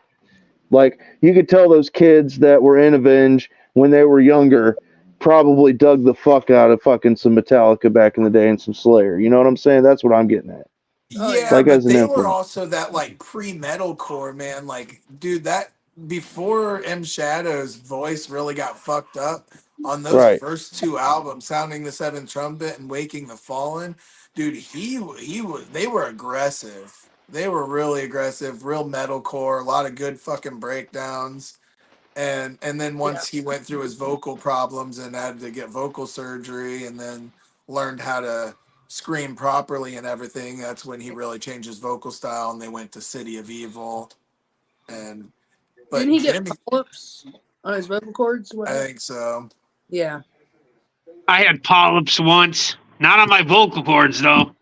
Like, you could tell those kids that were in Avenge when they were younger probably dug the fuck out of fucking some Metallica back in the day and some Slayer. You know what I'm saying? That's what I'm getting at. Oh, Yeah, yeah. Like, but as an they were influence. also that like pre-metalcore, man. Like, dude, that before M Shadow's voice really got fucked up on those Right. first 2 albums, Sounding the Seventh Trumpet and Waking the Fallen, dude, he was they were aggressive. They were really aggressive, real metalcore, a lot of good fucking breakdowns. And then once he went through his vocal problems and had to get vocal surgery and then learned how to scream properly and everything, that's when he really changed his vocal style and they went to City of Evil. And But Didn't he get Jimmy, polyps on his vocal cords? I think so. Yeah. I had polyps once. Not on my vocal cords, though.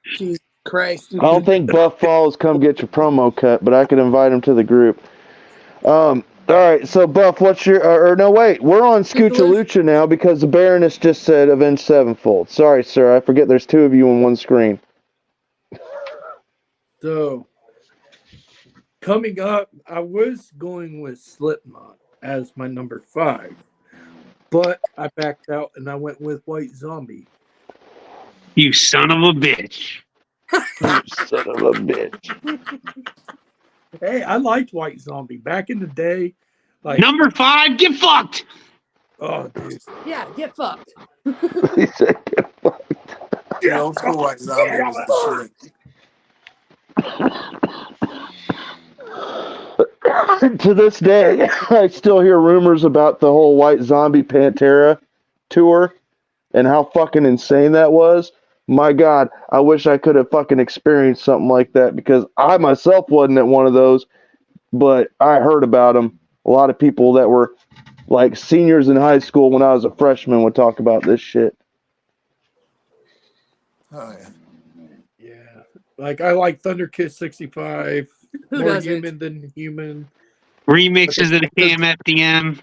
Jesus Christ. I don't think Buff Falls come get your promo cut, but I could invite him to the group. All right, so Buff, what's your or no wait, we're on Scoochalucha now because the Baroness just said Avenged Sevenfold. Sorry, sir, I forget there's two of you on one screen. So coming up, I was going with Slipknot as my number 5, but I backed out and I went with White Zombie. You son of a bitch. You son of a bitch. Hey, I liked White Zombie back in the day. Like, Number 5, get fucked. oh, dude. Yeah, get fucked. He said, "Get fucked." The old school White Zombie was the shit. To this day, I still hear rumors about the whole White Zombie Pantera tour and how fucking insane that was. My God, I wish I could have fucking experienced something like that because I myself wasn't at one of those, but I heard about them. A lot of people that were like seniors in high school when I was a freshman would talk about this shit. Oh yeah. Yeah. Like, I like Thunder Kiss 65. Who More doesn't? human than human. Remixes of the KMFDM.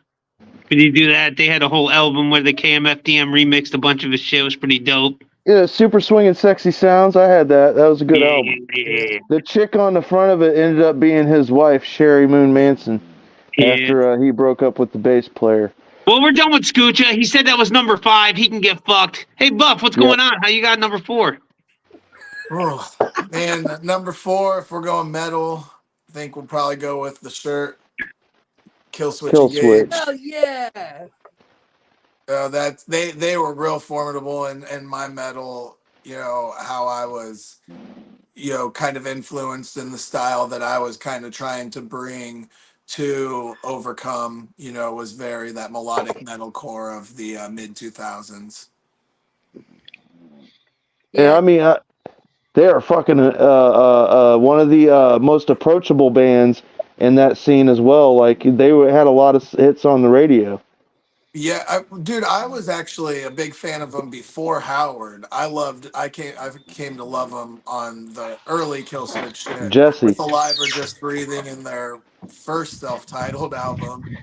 Could you do that? They had a whole album where the KMFDM remixed a bunch of his shit. It was pretty dope. Yeah, Super Swinging Sexy Sounds. I had that. That was a good album. Yeah. The chick on the front of it ended up being his wife, Sherry Moon Manson, after he broke up with the bass player. Well, we're done with Scoocha. He said that was number 5. He can get fucked. Hey, Buff, what's going on? How you got number 4? Oh, man, number 4, if we're going metal, I think we'll probably go with the shirt. Killswitch Engage. Oh yeah. That's they were real formidable in my metal, how I was, kind of influenced in the style that I was kind of trying to bring to overcome, was very that melodic metal core of the mid 2000s. Yeah, I mean, they are fucking one of the most approachable bands in that scene as well. Like they had a lot of hits on the radio. Yeah, dude, I was actually a big fan of them before Howard. I came to love them on the early Killswitch shit Jesse. with Alive or Just Breathing in their first self-titled album.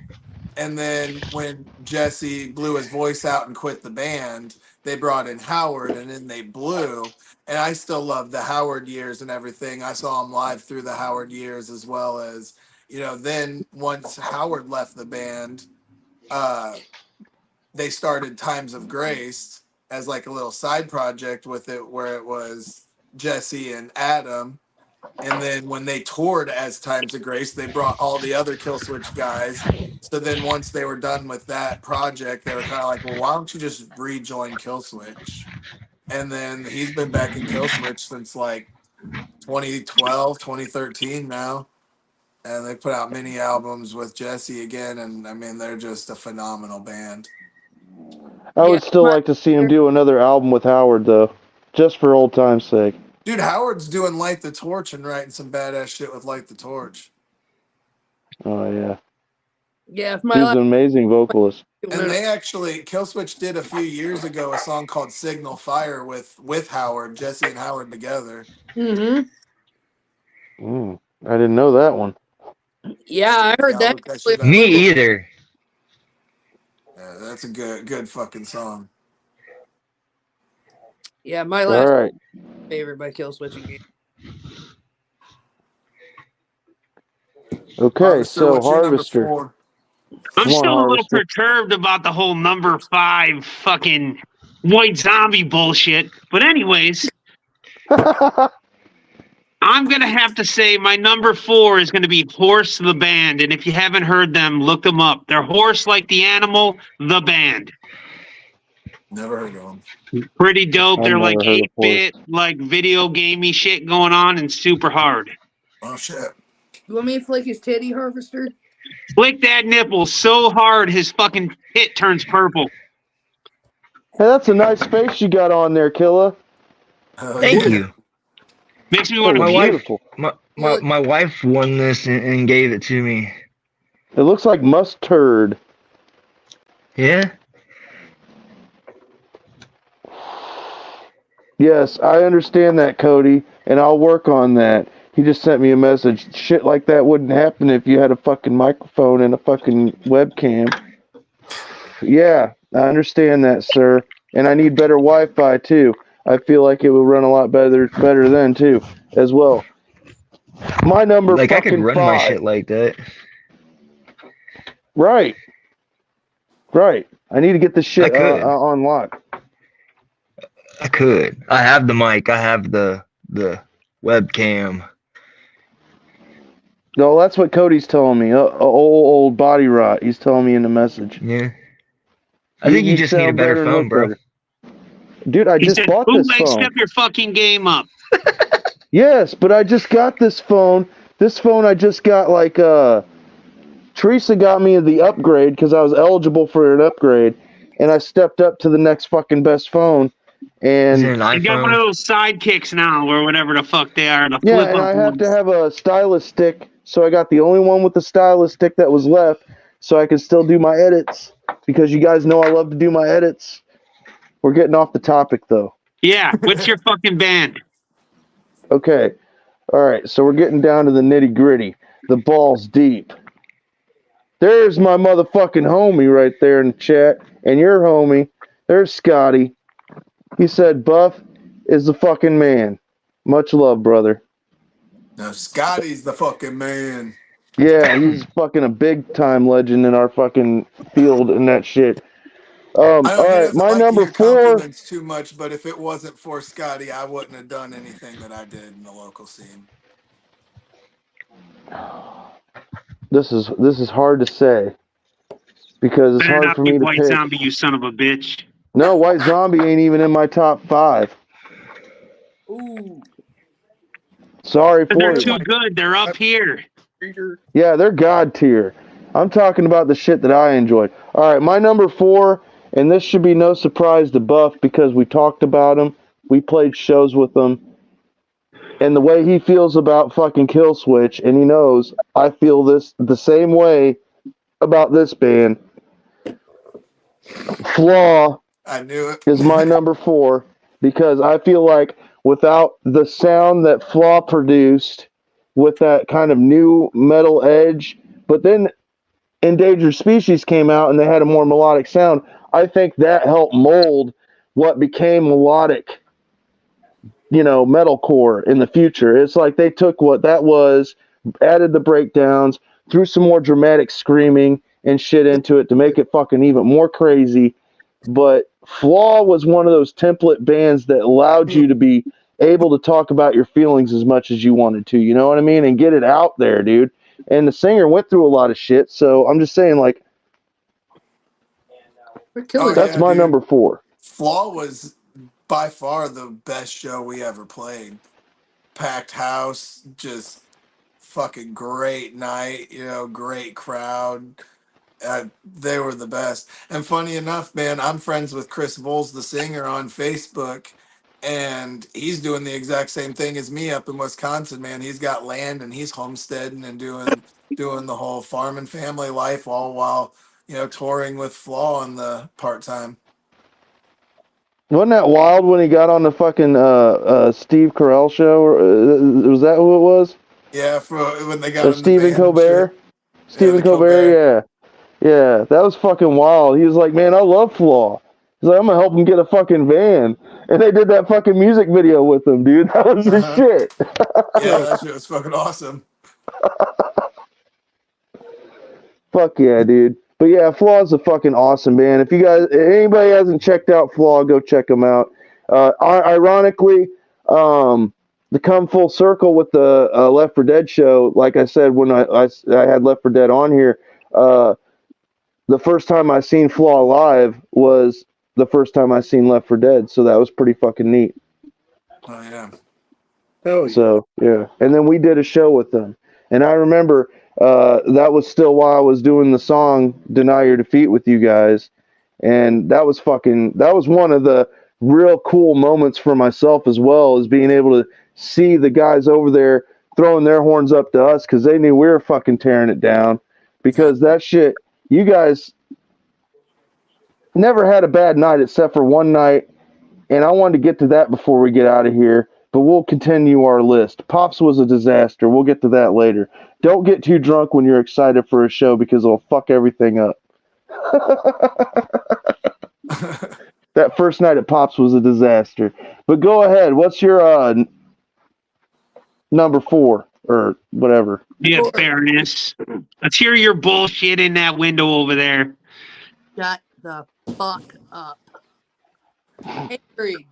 And then when Jesse blew his voice out and quit the band, they brought in Howard and then they blew. And I still love the Howard years and everything. I saw him live through the Howard years as well as, then once Howard left the band, they started Times of Grace as like a little side project with it where it was Jesse and Adam. And then when they toured as Times of Grace, they brought all the other Killswitch guys. So then once they were done with that project, they were kind of like, well, why don't you just rejoin Killswitch? And then he's been back in Killswitch since like 2012, 2013 now. And they put out many albums with Jesse again. And I mean, they're just a phenomenal band. I would still like to see him do another album with Howard, though, just for old time's sake. Dude, Howard's doing Light the Torch and writing some badass shit with Light the Torch. Oh, yeah. Yeah, if He's an amazing vocalist. And they actually, Killswitch did a few years ago a song called Signal Fire with Howard, Jesse and Howard together. Mm-hmm. I didn't know that one. Yeah, I heard that. Me either. Yeah, that's a good fucking song. Yeah, my last All right. favorite by Killswitch Engage. Okay, so Harvester. I'm still a little perturbed about the whole number 5 fucking White Zombie bullshit. But anyways, I'm going to have to say my number 4 is going to be Horse the Band. And if you haven't heard them, look them up. They're Horse Like the Animal, the band. Never heard of them. Pretty dope. They're like 8-bit, like video gamey shit going on and super hard. Oh, shit. You want me to flick his titty, Harvester? Flick that nipple so hard his fucking tit turns purple. Hey, that's a nice face you got on there, Killa. Thank you. Makes me want to my puke. wife, My wife won this and gave it to me. It looks like mustard. Yeah. Yes, I understand that, Cody, and I'll work on that. He just sent me a message. Shit like that wouldn't happen if you had a fucking microphone and a fucking webcam. Yeah, I understand that, sir. And I need better Wi-Fi too. I feel like it would run a lot better then too, as well. My number Like I could fucking run my 5. shit like that. Right. Right. I need to get this I shit could. on lock. I could. I have the mic. I have the webcam. No, that's what Cody's telling me. Old body rot. He's telling me in the message. Yeah. I think you just need a sound better and phone, look bro. better. Dude, I He just said, bought this bootleg, phone. step your fucking game up. Yes, but I just got this phone. This phone I just got like Teresa got me the upgrade because I was eligible for an upgrade, and I stepped up to the next fucking best phone. Is it And an You got one iPhone? of those sidekicks now, or whatever the fuck they are, the yeah, flip and up I have to ones. have a stylus stick, so I got the only one with the stylus stick that was left, so I can still do my edits because you guys know I love to do my edits. We're getting off the topic though. Yeah, what's your fucking band? Okay. All right, so we're getting down to the nitty gritty. The balls deep. There's my motherfucking homie right there in the chat, and your homie. There's Scotty. He said Buff is the fucking man. Much love, brother. No, Scotty's the fucking man. Yeah, he's fucking a big time legend in our fucking field and that shit. I All know he right, doesn't my like to number hear 4. compliments too much, but if it wasn't for Scotty, I wouldn't have done anything that I did in the local scene. This is hard to say because it's Better hard not for be me to White pick. Zombie, you son of a bitch. No, White Zombie ain't even in my top 5. Ooh. Sorry But they're for Hey, too you. White good. They're up here. Reader. Yeah, they're god tier. I'm talking about the shit that I enjoyed. All right, my number 4, and this should be no surprise to Buff because we talked about him. We played shows with him. And the way he feels about fucking Kill Switch, and he knows I feel this the same way about this band. Flaw I knew it. is my number 4 because I feel like without the sound that Flaw produced with that kind of new metal edge, but then Endangered Species came out and they had a more melodic sound. I think that helped mold what became melodic, metalcore in the future. It's like they took what that was, added the breakdowns, threw some more dramatic screaming and shit into it to make it fucking even more crazy. But Flaw was one of those template bands that allowed you to be able to talk about your feelings as much as you wanted to, you know what I mean? And get it out there, dude. And the singer went through a lot of shit, so I'm just saying, like, They're killer. that's Yeah, my dude. number 4. Flaw was by far the best show we ever played. Packed house, just fucking great night, great crowd. They were the best. And funny enough, man, I'm friends with Chris Voles, the singer, on Facebook, and he's doing the exact same thing as me up in Wisconsin, man. He's got land and he's homesteading and doing the whole farm and family life all while, touring with Flaw on the part-time. Wasn't that wild when he got on the fucking Steve Carell show? Or, was that who it was? Yeah, for when they got Or in the Stephen van and shit. Colbert? Yeah, Stephen the Colbert, Colbert. yeah. Yeah, that was fucking wild. He was like, man, I love Flaw. He's like, I'm gonna help him get a fucking van. And they did that fucking music video with him, dude. That was the Uh-huh. shit. Yeah, that shit was fucking awesome. Fuck yeah, dude. But yeah, Flaw's a fucking awesome band. If anybody hasn't checked out Flaw, go check them out. Ironically, to come full circle with the Left 4 Dead show, like I said when I had Left 4 Dead on here, the first time I seen Flaw live was the first time I seen Left 4 Dead, so that was pretty fucking neat. Oh yeah. Oh yeah. So yeah, and then we did a show with them, and I remember that was still while I was doing the song "Deny Your Defeat" with you guys, and that was one of the real cool moments for myself as well, as being able to see the guys over there throwing their horns up to us because they knew we were fucking tearing it down. Because that shit, you guys never had a bad night except for one night, and I wanted to get to that before we get out of here. But we'll continue our list. Pops was a disaster. We'll get to that later. Don't get too drunk when you're excited for a show because it'll fuck everything up. That first night at Pops was a disaster. But go ahead. What's your number 4 or whatever? Yeah, fairness. Let's hear your bullshit in that window over there. Shut the fuck up. Hatebreed.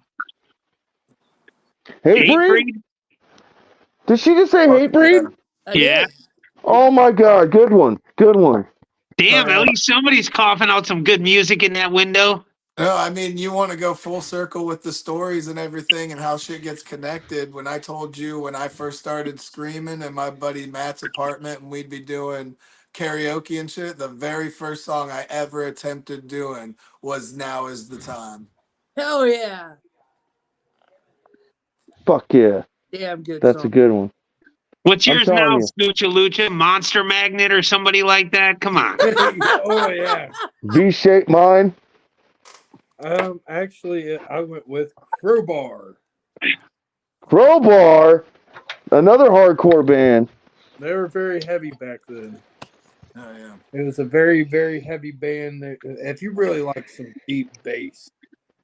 Hatebreed? Did she just say Hatebreed? I Yeah. did. Oh my god, good one. Good one. Damn, at least somebody's coughing out some good music in that window. No, I mean, you want to go full circle with the stories and everything and how shit gets connected. When I told you when I first started screaming in my buddy Matt's apartment and we'd be doing karaoke and shit, the very first song I ever attempted doing was Now Is the Time. Hell yeah. Fuck yeah. Damn good That's song. a good one. What's I'm yours telling now, you. Scoocha Lucha? Monster Magnet or somebody like that? Come on. Oh yeah. V-shaped mine. Actually, I went with Crowbar. Crowbar. Another hardcore band. They were very heavy back then. Oh, yeah. It was a very, very heavy band. If you really like some deep bass,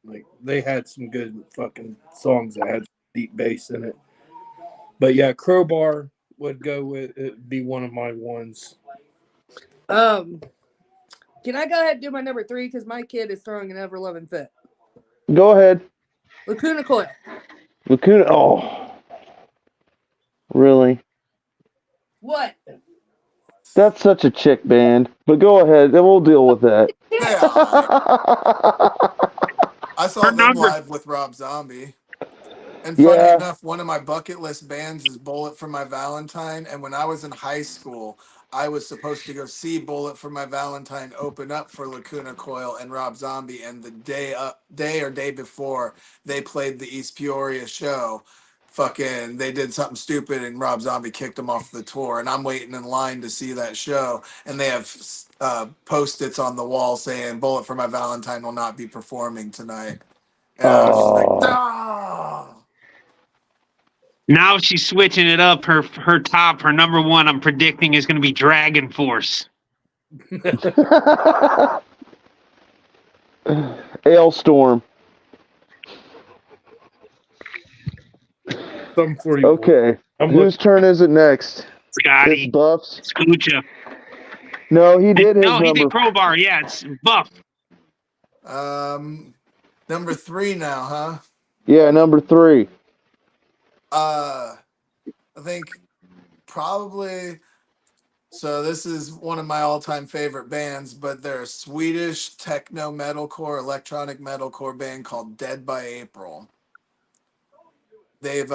like they had some good fucking songs that had deep bass in it. But yeah, Crowbar would go with it, be one of my ones. Can I go ahead and do my number 3 because my kid is throwing an ever loving fit? Go ahead. Lacuna Coil. Lacuna. Oh. Really? What? That's such a chick band. But go ahead, and we'll deal with that. They are. I saw them live with Rob Zombie. And funny Yeah. enough, one of my bucket list bands is Bullet for My Valentine. And when I was in high school, I was supposed to go see Bullet for My Valentine open up for Lacuna Coil and Rob Zombie. And the day before they played the East Peoria show, fucking they did something stupid and Rob Zombie kicked them off the tour. And I'm waiting in line to see that show. And they have post-its on the wall saying Bullet for My Valentine will not be performing tonight. And I was just like, ah. Now she's switching it up. Her number 1, I'm predicting, is going to be Dragon Force. Ailstorm. Some 41. Okay. Whose turn is it next? Scotty. It's Buff's. Scoocha. No, he did his No, he number. did Crowbar. Yeah, it's Buff. Number 3 now, huh? Yeah, number 3. I think probably. So this is one of my all-time favorite bands, but they're a Swedish techno metalcore, electronic metalcore band called Dead by April. They've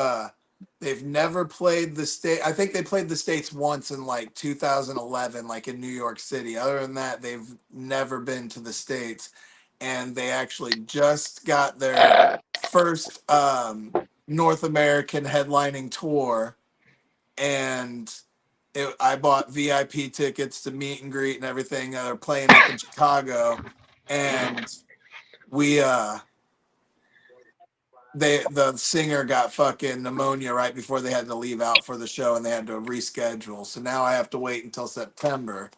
never played the state. I think they played the States once in like 2011, like in New York City. Other than that, they've never been to the States, and they actually just got their first North American headlining tour, and I bought VIP tickets to meet and greet and everything. They're playing up in Chicago, and the singer got fucking pneumonia right before they had to leave out for the show, and they had to reschedule. So now I have to wait until September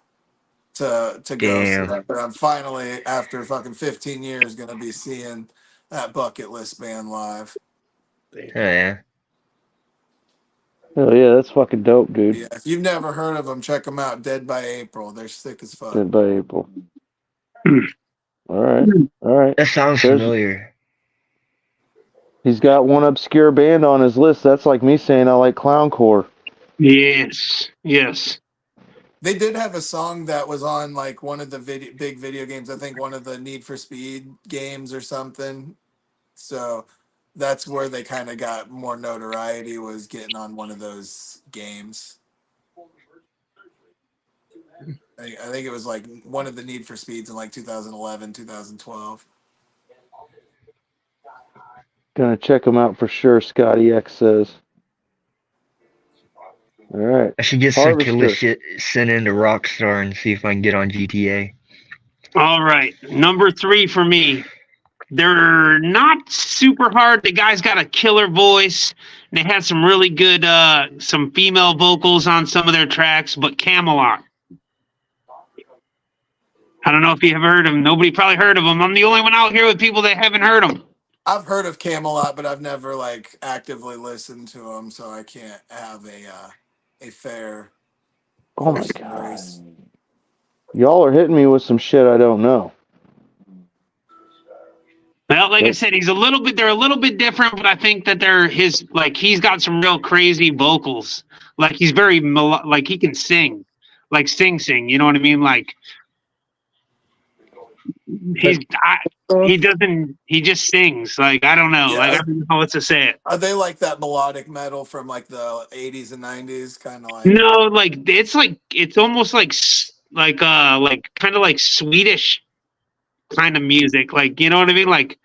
to go. So I'm finally, after fucking 15 years, gonna be seeing that bucket list band live. Oh, yeah. Oh yeah, that's fucking dope, dude. Yeah, if you've never heard of them, check them out. Dead by April. They're sick as fuck. Dead by April. All right. That sounds familiar. He's got one obscure band on his list. That's like me saying I like clowncore. Yes. They did have a song that was on like one of the big video games. I think one of the Need for Speed games or something. So that's where they kind of got more notoriety, was getting on one of those games. I think it was like one of the Need for Speeds in like 2011, 2012. Gonna check him out for sure, Scotty X says. All right. I should get some killer Harvester. shit sent into Rockstar and see if I can get on GTA. All right, number 3 for me. They're not super hard. The guy's got a killer voice. And they had some really good, some female vocals on some of their tracks. But Camelot. I don't know if you have heard him. Nobody probably heard of him. I'm the only one out here with people that haven't heard him. I've heard of Camelot, but I've never like actively listened to him, so I can't have a fair Oh my first god. embrace. Y'all are hitting me with some shit I don't know. Well, like I said, they're a little bit different, but I think that he's got some real crazy vocals. Like he's very, like he can sing, like sing, you know what I mean? Like he just sings. Like, I don't know. Yeah. Like, I don't know what to say it. Are they like that melodic metal from like the 80s and 90s? Kind of like. No, it's almost like kind of like Swedish kind of music. Like, you know what I mean? Like,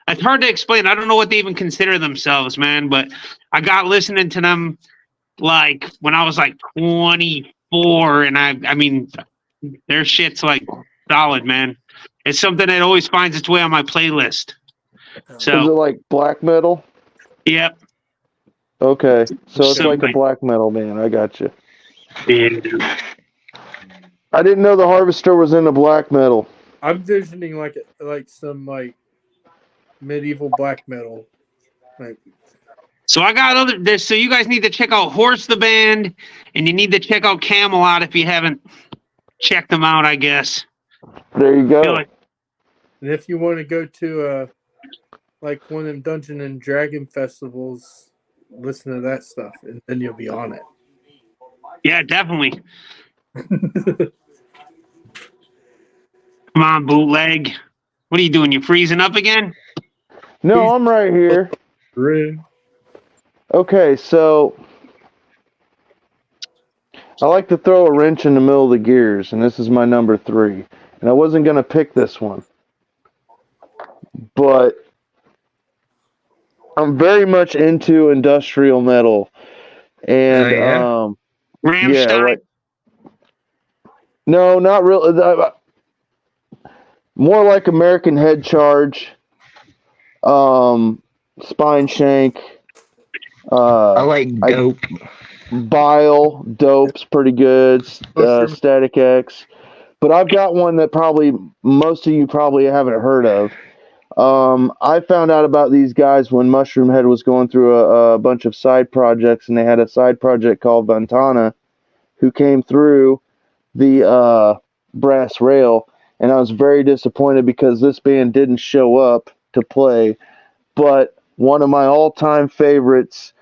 it's hard to explain. I don't know what they even consider themselves, man. But I got listening to them like when I was like 24, and I mean, their shit's like solid, man. It's something that always finds its way on my playlist. Is it So, like black metal? yep. Okay, so it's like a Something. black metal band. I got you. Yeah. I didn't know the Harvester was into black metal. I'm visioning like some like medieval black metal. Like, So I got this. So you guys need to check out Horse the Band, and you need to check out Camelot if you haven't checked them out, I guess. There you go. and if you want to go to like one of them Dungeon and Dragon festivals, listen to that stuff, and then you'll be on it. Yeah, definitely. Come on, bootleg. What are you doing? You freezing up again? No, I'm right here. Really? Okay, so I like to throw a wrench in the middle of the gears, and this is my number 3. And I wasn't going to pick this one, but I'm very much into industrial metal. And, Rammstein? yeah, like, no, not really. More like American Head Charge, Spine Shank. I like Dope. Bile, Dope's pretty good. Static X. But I've got one that probably most of you probably haven't heard of. I found out about these guys when Mushroom Head was going through a bunch of side projects, and they had a side project called Ventana, who came through the brass rail, and I was very disappointed because this band didn't show up to play. But one of my all-time favorites,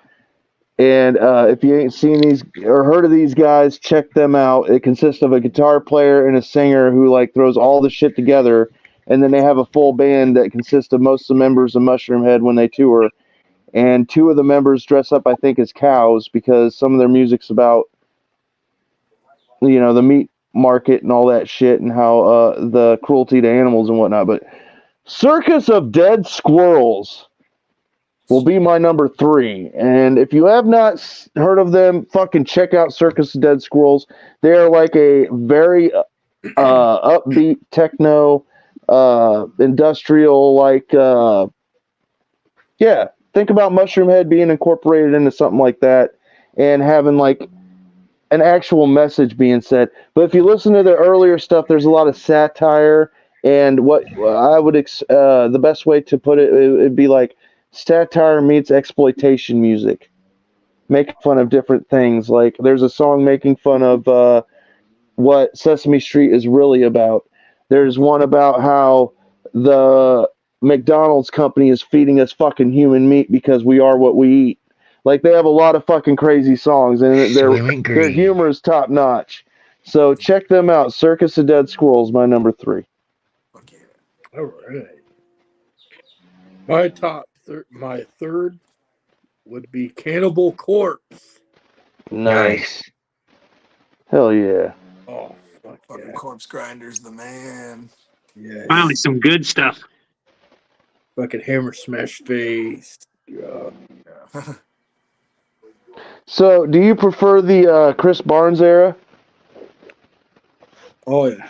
and if you ain't seen these or heard of these guys, check them out. It consists of a guitar player and a singer who like throws all the shit together, and then they have a full band that consists of most of the members of Mushroom Head when they tour. And 2 of the members dress up, I think, as cows because some of their music's about, you know, the meat market and all that shit, and how the cruelty to animals and whatnot. But Circus of Dead Squirrels will be my number 3. And if you have not heard of them, fucking check out Circus of Dead Squirrels. They are like a very upbeat techno, industrial, like, yeah, think about Mushroom Head being incorporated into something like that and having like an actual message being said. But if you listen to the earlier stuff, there's a lot of satire, and what I would the best way to put it would be like satire meets exploitation music, making fun of different things. Like there's a song making fun of what Sesame Street is really about. There's one about how the McDonald's company is feeding us fucking human meat because we are what we eat. Like they have a lot of fucking crazy songs, and their humor is top notch. So check them out. Circus of Dead Squirrels, my number 3. Okay. All right. My third would be Cannibal Corpse. Nice. Hell yeah. Oh, fuck Fucking yeah. Corpse Grinder's the man. Yes. Finally, some good stuff. Fucking Hammer Smash Face. Yeah. So, do you prefer the Chris Barnes era? Oh yeah.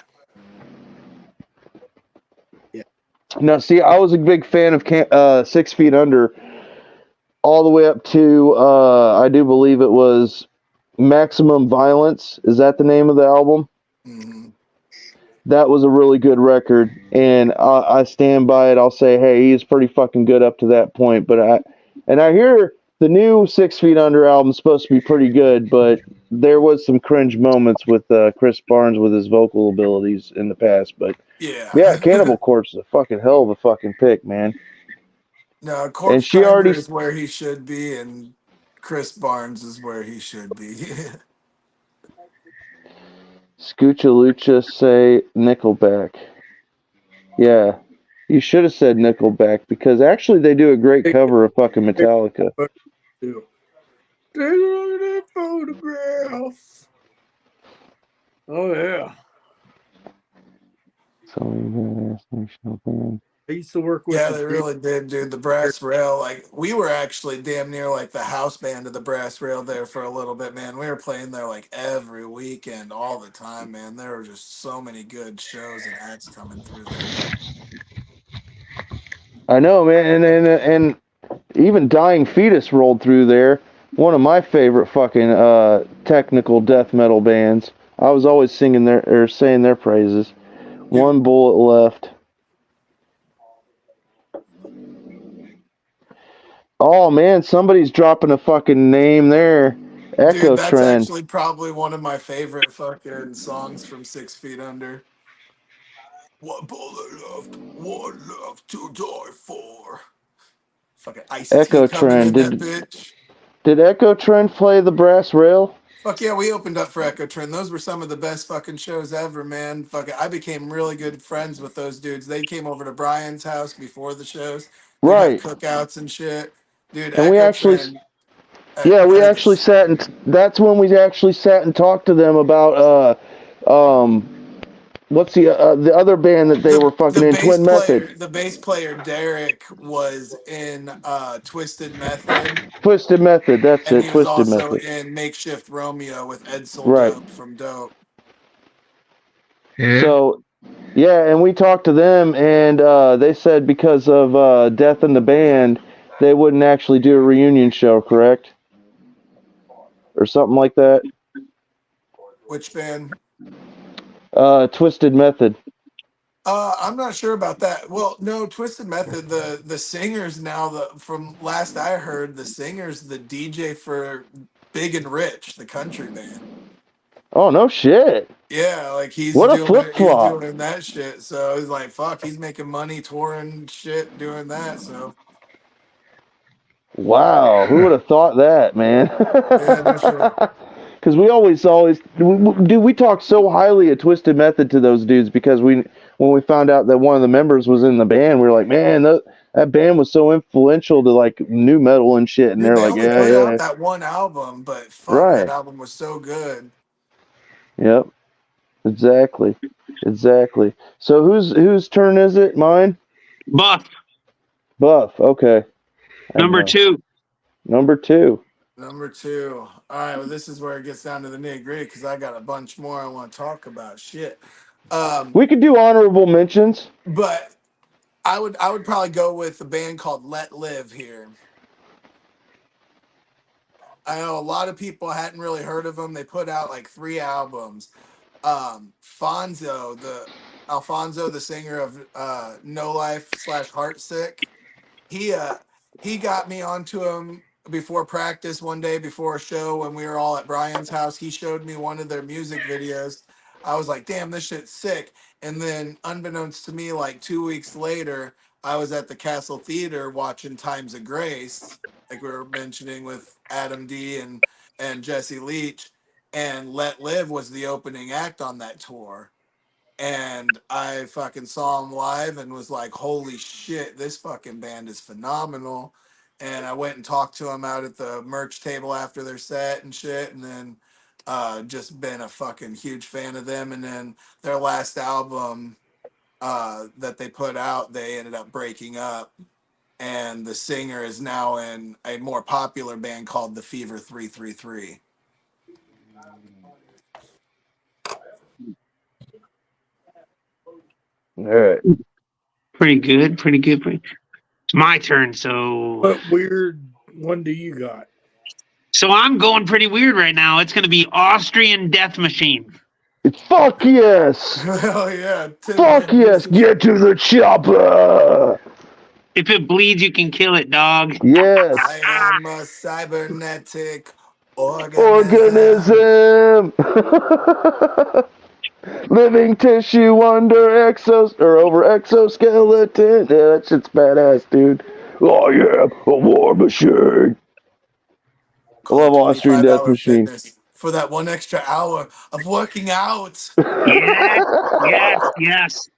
Now, see, I was a big fan of 6 Feet Under all the way up to I do believe it was Maximum Violence. Is that the name of the album? Hmm. That was a really good record, and I stand by it. I'll say, hey, he's pretty fucking good up to that point. But I hear the new 6 Feet Under album is supposed to be pretty good, but there was some cringe moments with Chris Barnes with his vocal abilities in the past. But yeah, Yeah. Cannibal Corpse is a fucking hell of a fucking pick, man. No, And Corpse she Grinder already is where he should be, and Chris Barnes is where he should be. Scoocha Lucha say Nickelback. Yeah, you should have said Nickelback because actually they do a great Take cover of fucking Metallica. a too. Take a look at that photograph. Oh yeah. So national band. I used to work with Yeah, the they big really did, dude. The Brass Rail, like we were actually damn near like the house band of the Brass Rail there for a little bit, man. We were playing there like every weekend, all the time, man. There were just so many good shows and acts coming through there. I know, man, and even Dying Fetus rolled through there. One of my favorite fucking technical death metal bands. I was always singing their or saying their praises. Dude, One bullet left. Oh man, somebody's dropping a fucking name there. dude, Echo that's Trend. actually probably one of my favorite fucking songs from 6 Feet Under. One bullet left, one left to die for. Fucking Ice-T Echo coming Trend. in that Did bitch. did Echo Trend play the brass rail? Fuck yeah, we opened up for Echo Trend. Those were some of the best fucking shows ever, man. Fucking, I became really good friends with those dudes. They came over to Brian's house before the shows. We'd have Right. cookouts and shit. Dude, And we Echo actually Trend. yeah, we actually That's sat and that's when we actually sat and talked to them about what's the other band that they were fucking in, Twin Method. the bass player Derek was in Twisted Method, Twisted Method, that's and it, he was Twisted also Method. in Makeshift Romeo with Edsel Right. Dope from Dope. So yeah, and we talked to them and they said because of death in the band, they wouldn't actually do a reunion show, correct? Or something like that. Which band? Twisted Method. I'm not sure about that. Well, no, Twisted Method, the singers now, the from last I heard, the singer's the DJ for Big and Rich, the country band. Oh no shit. Yeah, like What a flip he's flop. doing that shit. So he's like, fuck, he's making money touring shit, doing that. So Wow, who would have thought that, man? yeah, no shit. Because we always, dude, we talked so highly of Twisted Method to those dudes because when we found out that one of the members was in the band, we were like, man, that band was so influential to like new metal and shit. And Dude, they're they like, only yeah, put yeah, out that one album, but fuck, that right, album was so good. yep, exactly, exactly. So whose turn is it? Mine. Buff, Buff. Okay, I have number no two. number two. Number two. All right, well, this is where it gets down to the nitty gritty because I got a bunch more I want to talk about. Shit. We could do honorable mentions. But I would probably go with a band called Let Live here. I know a lot of people hadn't really heard of them. They put out like 3 albums. Alfonso, the singer of No Life slash Heartsick, he uh he got me onto him before practice one day before a show when we were all at Brian's house. He showed me one of their music videos. I was like, damn, this shit's sick. And then unbeknownst to me, like 2 weeks later, I was at the Castle Theater watching Times of Grace, like we were mentioning with Adam D and Jesse Leach. And Let Live was the opening act on that tour, and I fucking saw him live and was like, holy shit, this fucking band is phenomenal. And I went and talked to him out at the merch table after their set and shit, and then just been a fucking huge fan of them. And then their last album that they put out, they ended up breaking up, and the singer is now in a more popular band called the Fever 333. All right. Pretty good. Pretty good. It's my turn. So What weird one do you got? I'm going pretty weird right now. It's going to be Austrian Death Machine. Fuck yes. Hell yeah. Fuck yes. Get to the chopper. If it bleeds, you can kill it, dog. Yes. I am a cybernetic organism. Organism. Living tissue under over exoskeleton. Yeah, that shit's badass, dude. I am a war machine. I love Austrian Death 25-hour Machine. fitness for that one extra hour of working out. Yes, yes, yes.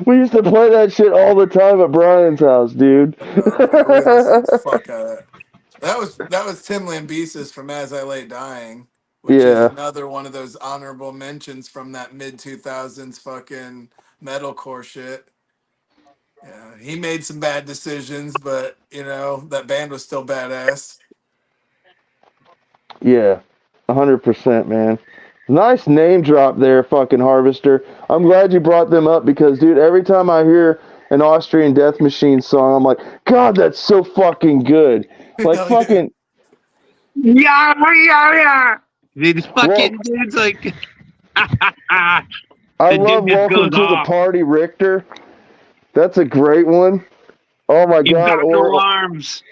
We used to play that shit all the time at Brian's house, dude. Yeah, we listened the fuck out of it. That was Tim Lambesis from As I Lay Dying, which is Yeah. another one of those honorable mentions from that mid 2000s fucking metalcore shit. Yeah, he made some bad decisions, but that band was still badass. Yeah. 100%, man. Nice name drop there, fucking Harvester. I'm glad you brought them up because, dude, every time I hear an Austrian Death Machine song, I'm like, God, that's so fucking good. Like, Hell fucking. Yeah, yeah, yeah. It's Well, fucking, it's like, I the love dude just Welcome goes to the off. Party, Richter. That's a great one. Oh my You've God. got no arms.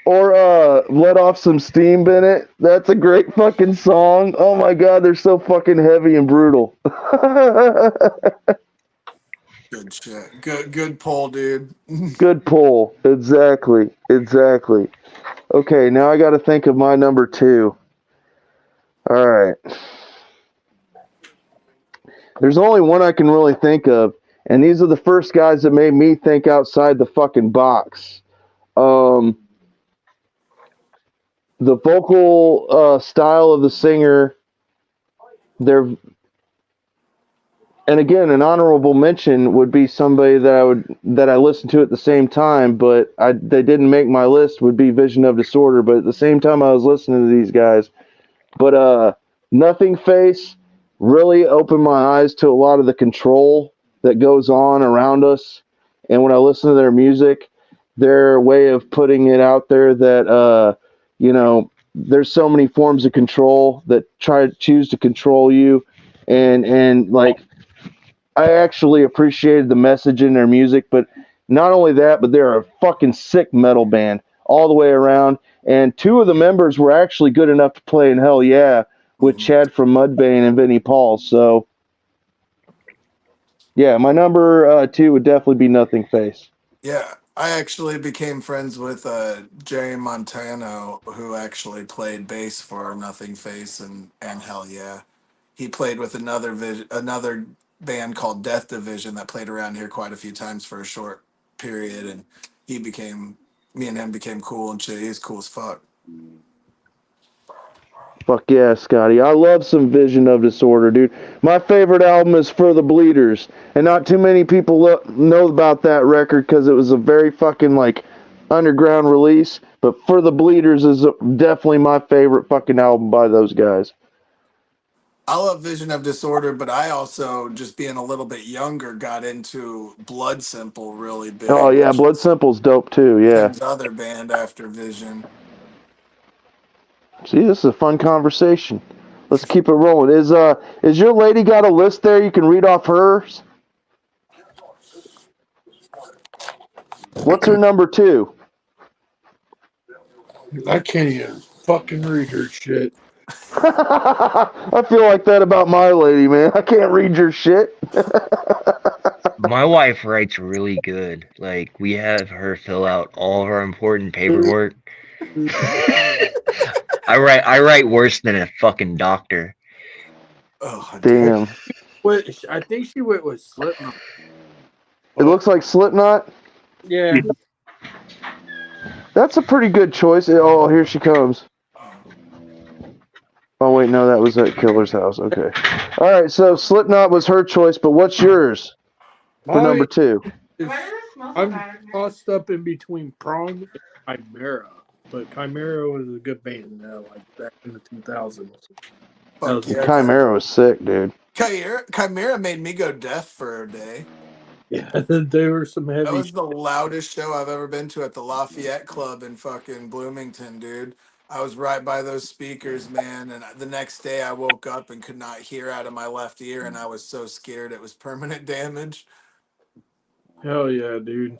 Or Let Off Some Steam, Bennett. That's a great fucking song. Oh my God, they're so fucking heavy and brutal. Good shit. Good pull, dude. Good pull. Exactly. Exactly. Okay, now I got to think of my number 2. All right. There's only one I can really think of, and these are the first guys that made me think outside the fucking box. The vocal style of the singer, they're, and again, an honorable mention would be somebody that I listened to at the same time, but they didn't make my list. Would be Vision of Disorder, but at the same time I was listening to these guys. But Nothing Face really opened my eyes to a lot of the control that goes on around us, and when I listen to their music, their way of putting it out there that there's so many forms of control that choose to control you, and like I actually appreciated the message in their music, but not only that, but they're a fucking sick metal band all the way around. And 2 of the members were actually good enough to play in Hell Yeah with Chad from Mudvayne and Vinnie Paul. So, yeah, my number 2 would definitely be Nothing Face. Yeah, I actually became friends with Jerry Montano, who actually played bass for Nothing Face and Hell Yeah. He played with another band called Death Division that played around here quite a few times for a short period, and me and him became cool and shit. He's cool as fuck. Fuck yeah, Scotty. I love some Vision of Disorder, dude. My favorite album is For the Bleeders, and not too many people know about that record because it was a very fucking, underground release, but For the Bleeders is definitely my favorite fucking album by those guys. I love Vision of Disorder, but I also, just being a little bit younger, got into Blood Simple really Oh, big, yeah, which Blood is Simple's dope, too, yeah. Tim's other band after Vision. See, this is a fun conversation. Let's keep it rolling. Is your lady got a list there you can read off hers? What's her number 2? I can't even fucking read her shit. I feel like that about my lady, man. I can't read your shit. My wife writes really good. Like, we have her fill out all of our important paperwork. I write worse than a fucking doctor. Oh, Damn. I think she went with Slipknot. It looks like Slipknot. Yeah. That's a pretty good choice. Oh, here she comes. Oh, wait, no, that was at Killer's house. Okay. All right, so Slipknot was her choice, but what's yours for number 2? It's I'm tossed up in between Prong and Chimera, but Chimera was a good band like back in the 2000s. That Fuck was yeah, Chimera was sick, dude. Chimera made me go deaf for a day. yeah, there were some That heavy. was the loudest show I've ever been to at the Lafayette Club in fucking Bloomington, dude. I was right by those speakers, man, and the next day I woke up and could not hear out of my left ear, and I was so scared it was permanent damage. Hell yeah, dude.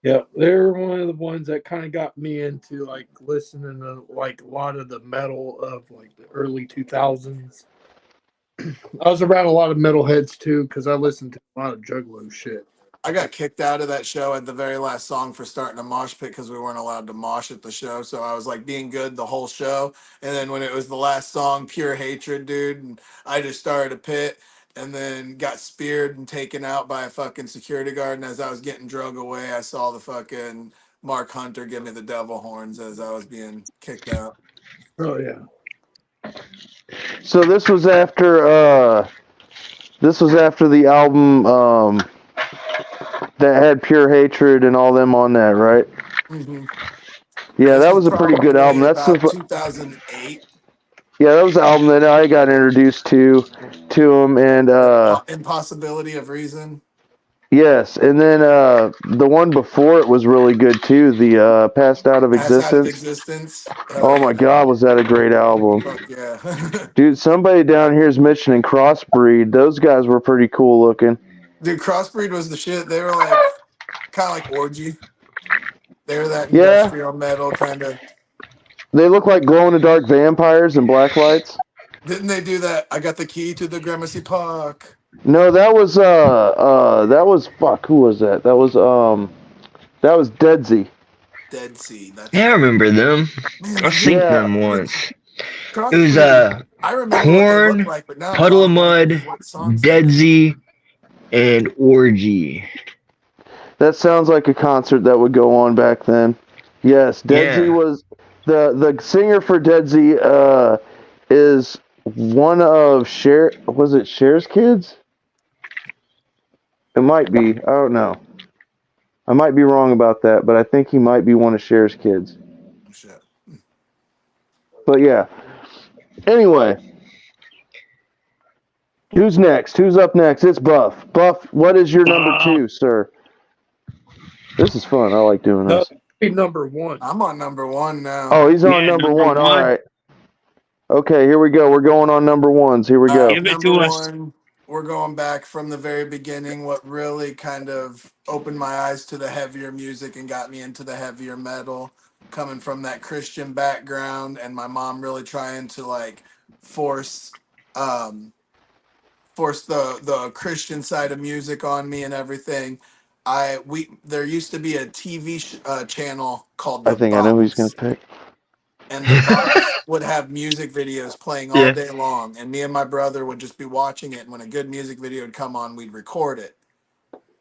Yeah, they're one of the ones that kind of got me into like listening to like a lot of the metal of like the early 2000s. I was around a lot of metalheads too because I listened to a lot of Juggalo shit. I got kicked out of that show at the very last song for starting a mosh pit because we weren't allowed to mosh at the show. So I was like being good the whole show. And then when it was the last song, Pure Hatred, dude, and I just started a pit and then got speared and taken out by a fucking security guard. And as I was getting drug away, I saw the fucking Mark Hunter give me the devil horns as I was being kicked out. Oh yeah. So this was after the album that had Pure Hatred and all them on that, right? Mm-hmm. Yeah, This that was was a pretty good album. probably That's about the 2008. yeah, that was the album that I got introduced to him, and Impossibility of Reason. yes, and then the one before it was really good too. The Passed Out of Pass Out of Existence. Existence. Oh my God, was that a great album? Fuck yeah. Dude, somebody down here is mentioning Crossbreed. Those guys were pretty cool looking. Dude, Crossbreed was the shit. They were like kind of like Orgy. They were that Yeah, industrial metal kind of. they look like glow-in-the-dark vampires and black lights. Didn't they do that? I got the key to the Gramercy Park. No, that was fuck. Who was that? That was Deadsy. Dead Sea. That's Yeah, I right. remember them. Man, I've the seen Yeah, them it's once. It was Crossbreed. I remember what they looked Corn, like, but now I'm Puddle of drawing a blank Mud, of what songs they did. Deadsy, and Orgy. that sounds like a concert that would go on back then. Yes, Deadsy Yeah. was the singer for Deadsy. Is one of Cher. Was it Cher's kids? It might be. I don't know. I might be wrong about that, but I think he might be one of Cher's kids. Oh, shit. But yeah. Anyway, who's next? Who's up next? It's Buff. Buff, what is your number two, sir? This is fun. I like doing No, this. number one. I'm on number one now. Oh, he's on Yeah, number number one. All one. right. Okay, here we go. We're going on number ones. Here we go. Give it Number to us. one, we're going back from the very beginning. What really kind of opened my eyes to the heavier music and got me into the heavier metal, coming from that Christian background, and my mom really trying to like force force the Christian side of music on me and everything. There used to be a TV channel called I The think I know who he's going Box, to pick. and The Box would have music videos playing all Yeah. day long, and me and my brother would just be watching it, and when a good music video would come on, we'd record it.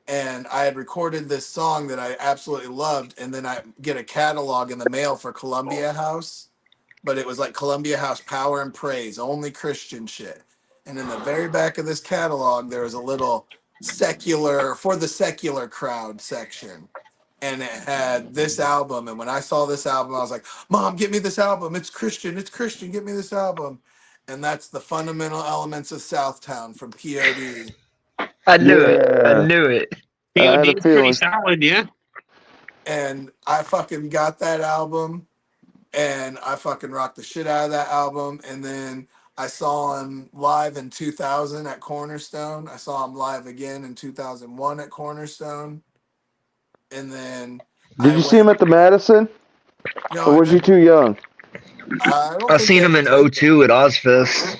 And I had recorded this song that I absolutely loved, and then I get a catalog in the mail for Columbia House, but it was like Columbia House Power and Praise, only Christian shit. And in the very back of this catalog, there was a little secular, for the secular crowd section. And it had this album. And when I saw this album, I was like, Mom, get me this album. It's Christian. It's Christian. Get me this album. And that's the Fundamental Elements of Southtown from POD. I knew it. I Yeah. knew it. I had POD a is pretty feeling. solid, yeah. And I fucking got that album. And I fucking rocked the shit out of that album. And then I saw him live in 2000 at Cornerstone. I saw him live again in 2001 at Cornerstone. And then Did I you see him went, at the Madison? no, Or I was you didn't. too young? I don't I think seen they him ever in played there. 02 at Ozfest.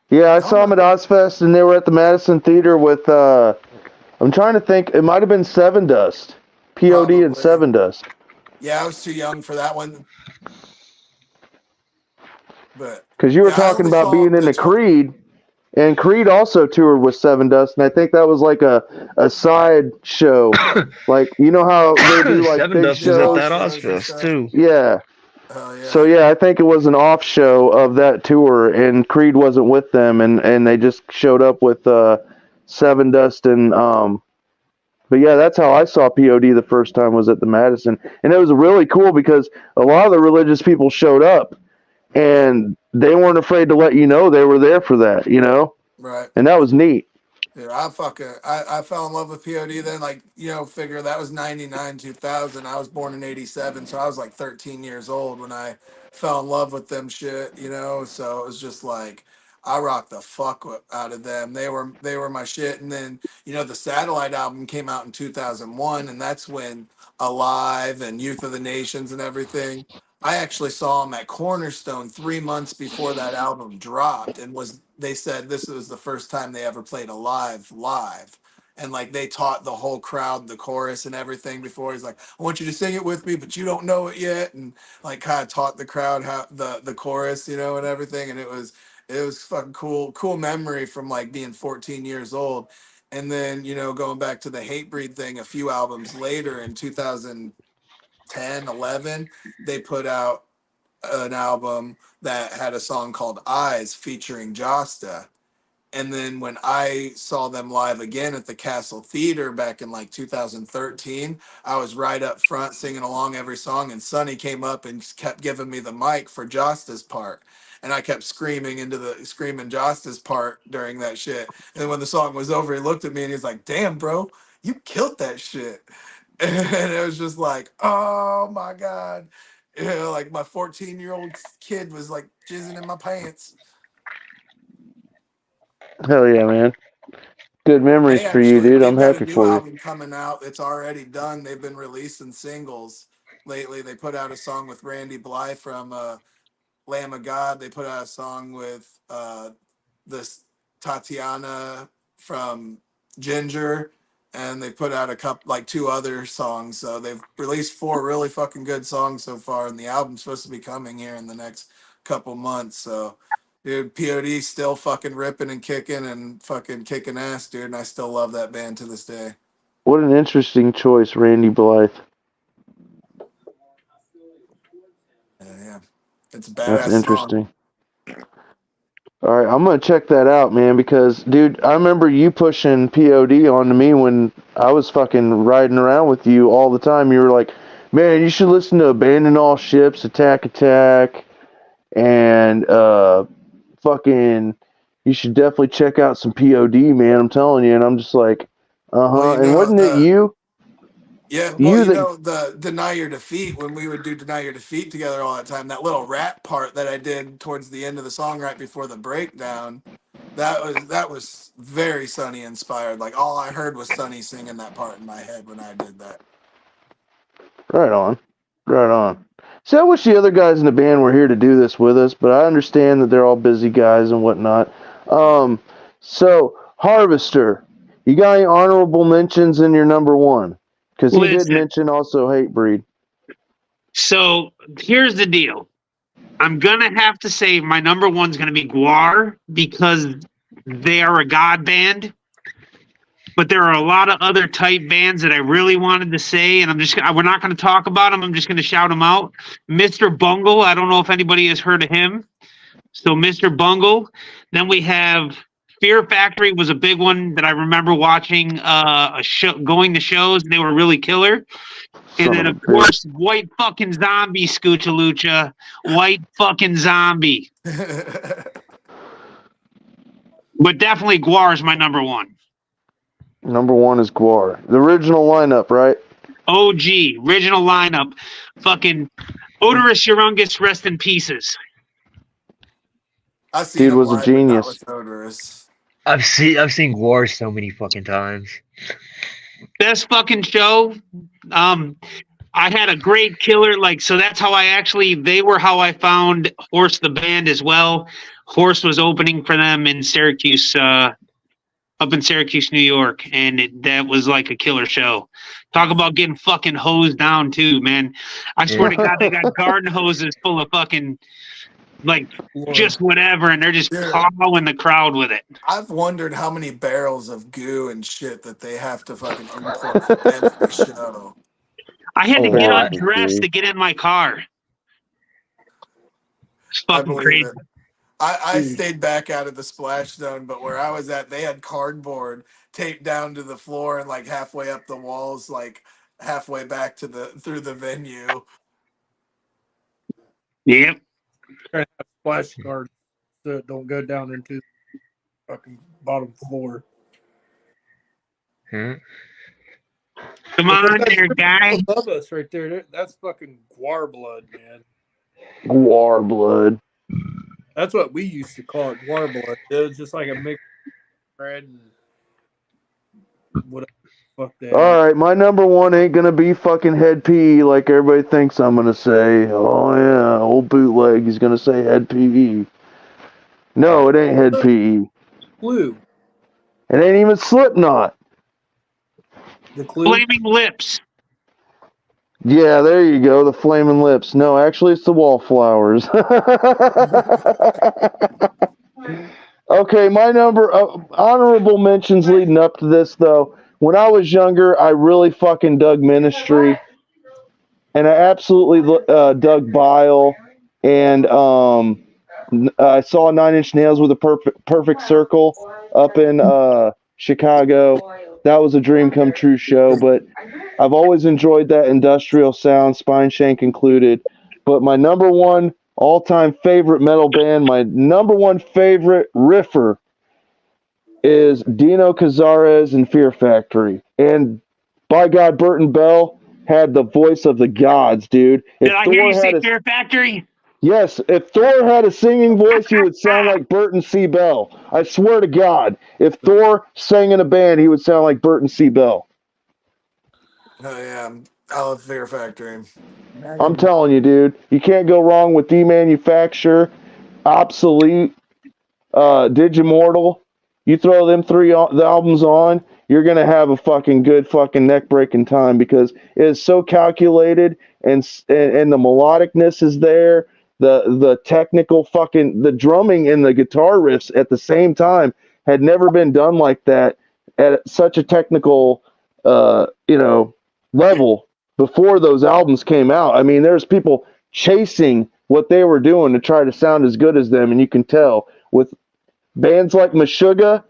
Yeah, I Oh, saw him at Ozfest, and they were at the Madison Theater with, I'm trying to think, it might have been Seven Dust. POD and probably. Seven Dust. Yeah, I was too young for that one. But Because you were yeah, I talking only about saw being the into tour. Creed, and Creed also toured with Seven Dust, and I think that was like a side show. Like, you know how they do like Seven big Dust was at House shows? that shows and Ozfest stuff. too. Yeah. Oh So yeah. yeah, I think it was an off show of that tour, and Creed wasn't with them, and they just showed up with Seven Dust and But yeah, that's how I saw POD the first time was at the Madison, and it was really cool because a lot of the religious people showed up, and they weren't afraid to let you know they were there for that, Right. and that was neat. Yeah, I fell in love with POD then, like, figure that was 99, 2000. I was born in 87, so I was like 13 years old when I fell in love with them shit. So it was just like I rocked the fuck out of them. They were my shit. And then, the Satellite album came out in 2001, and that's when Alive and Youth of the Nations and everything. I actually saw them at Cornerstone 3 months before that album dropped, and they said this was the first time they ever played Alive live. And like they taught the whole crowd the chorus and everything before. He's like, I want you to sing it with me, but you don't know it yet. And like kind of taught the crowd how the chorus, and everything. And it was fucking cool memory from like being 14 years old. And then, going back to the Hatebreed thing a few albums later in 2010, 11, they put out an album that had a song called Eyes featuring Josta. And then when I saw them live again at the Castle Theater back in like 2013, I was right up front singing along every song, and Sonny came up and kept giving me the mic for Josta's part. And I kept screaming Josta's part during that shit. And when the song was over, he looked at me and he's like, "Damn, bro, you killed that shit." And it was just like, oh my God. Like my 14-year-old kid was like jizzing in my pants. Hell yeah, man! Good memories for you, dude. They've I'm got a happy new for you. album coming out. It's already done. They've been releasing singles lately. They put out a song with Randy Blythe from Lamb of God. They put out a song with this Tatiana from Ginger, and they put out a couple, like two other songs. So they've released 4 really fucking good songs so far, and the album's supposed to be coming here in the next couple months. So, dude, POD still fucking ripping and kicking and fucking kicking ass, dude. And I still love that band to this day. What an interesting choice, Randy Blythe. Yeah, it's a That's badass song. interesting. All right, I'm gonna check that out, man, because dude, I remember you pushing POD onto me when I was fucking riding around with you all the time. You were like, "Man, you should listen to Abandon All Ships, Attack Attack, and fucking, you should definitely check out some POD, man." I'm telling you, and I'm just like, Well, And wasn't it you? yeah, well, You that the Deny Your Defeat, when we would do Deny Your Defeat together all that time, that little rap part that I did towards the end of the song right before the breakdown, that was very Sonny inspired. Like all I heard was Sonny singing that part in my head when I did that. right on, right on. See, I wish the other guys in the band were here to do this with us, but I understand that they're all busy guys and whatnot. Yeah. So Harvester, you got any honorable mentions in your number one? Because he did Listen, mention also Hatebreed. so here's the deal. I'm gonna have to say my number one's gonna be Guar because they are a god band. But there are a lot of other type bands that I really wanted to say, and we're not going to talk about them. I'm just going to shout them out. Mr. Bungle. I don't know if anybody has heard of him. So Mr. Bungle. Then we have Fear Factory was a big one that I remember watching a show, going to shows. They were really killer. And then, of course, White fucking Zombie, Scoochalucha. White fucking Zombie. But definitely Guar is my number one. Number one is Guar. The original lineup, right? OG, original lineup. Fucking Odorous Urungus, rest in pieces. I've seen Dude him was a live, but not genius. with Odorous. I've seen War so many fucking times. Best fucking show. I had a great killer, so that's how they were how I found Horse the band as well. Horse was opening for them in Syracuse, up in Syracuse, New York, and that was like a killer show. Talk about getting fucking hosed down too, man. I swear to God, they got garden hoses full of fucking just whatever, and they're just plowing the crowd with it. I've wondered how many barrels of goo and shit that they have to fucking import for every show. I had to A get lot. undressed to get in my car. It's I fucking believe crazy. it. I stayed back out of the splash zone, but where I was at, they had cardboard taped down to the floor and like halfway up the walls, like halfway back to through the venue. Yep. Trying to have splash guards so it don't go down into the fucking bottom floor. Come But on those there, guy. above us right there, that's fucking guar blood, man. Guar blood. That's what we used to call it, guar blood. It was just like a mixed bread and whatever the fuck that. All right, my number one ain't gonna be fucking head PE like everybody thinks I'm gonna say. Oh yeah, old bootleg. He's gonna say head PE. No, it ain't head PE. Clue. It ain't even Slipknot. The Clue. Flaming Lips. Yeah, there you go. The Flaming Lips. No, actually, it's the Wallflowers. Okay, my honorable mentions leading up to this though. When I was younger, I really fucking dug Ministry, and I absolutely dug Bile, and I saw Nine Inch Nails with a perfect circle up in Chicago. That was a dream come true show, but I've always enjoyed that industrial sound, Spine Shank included. But my number one all-time favorite metal band, my number one favorite riffer is Dino Cazares and Fear Factory. And by God, Burton Bell had the voice of the gods, dude. Did I hear you say Fear Factory? Yes, if Thor had a singing voice, he would sound like Burton C. Bell. I swear to God, if Thor sang in a band, he would sound like Burton C. Bell. Oh yeah, I love Fear Factory. I'm telling you, dude, you can't go wrong with Demanufacture, Obsolete, Digimortal. You throw them the albums on, you're gonna have a fucking good fucking neck breaking time because it is so calculated and the melodicness is there. The technical the drumming and the guitar riffs at the same time had never been done like that at such a technical level before those albums came out. I mean, there's people chasing what they were doing to try to sound as good as them, and you can tell with bands like Meshuggah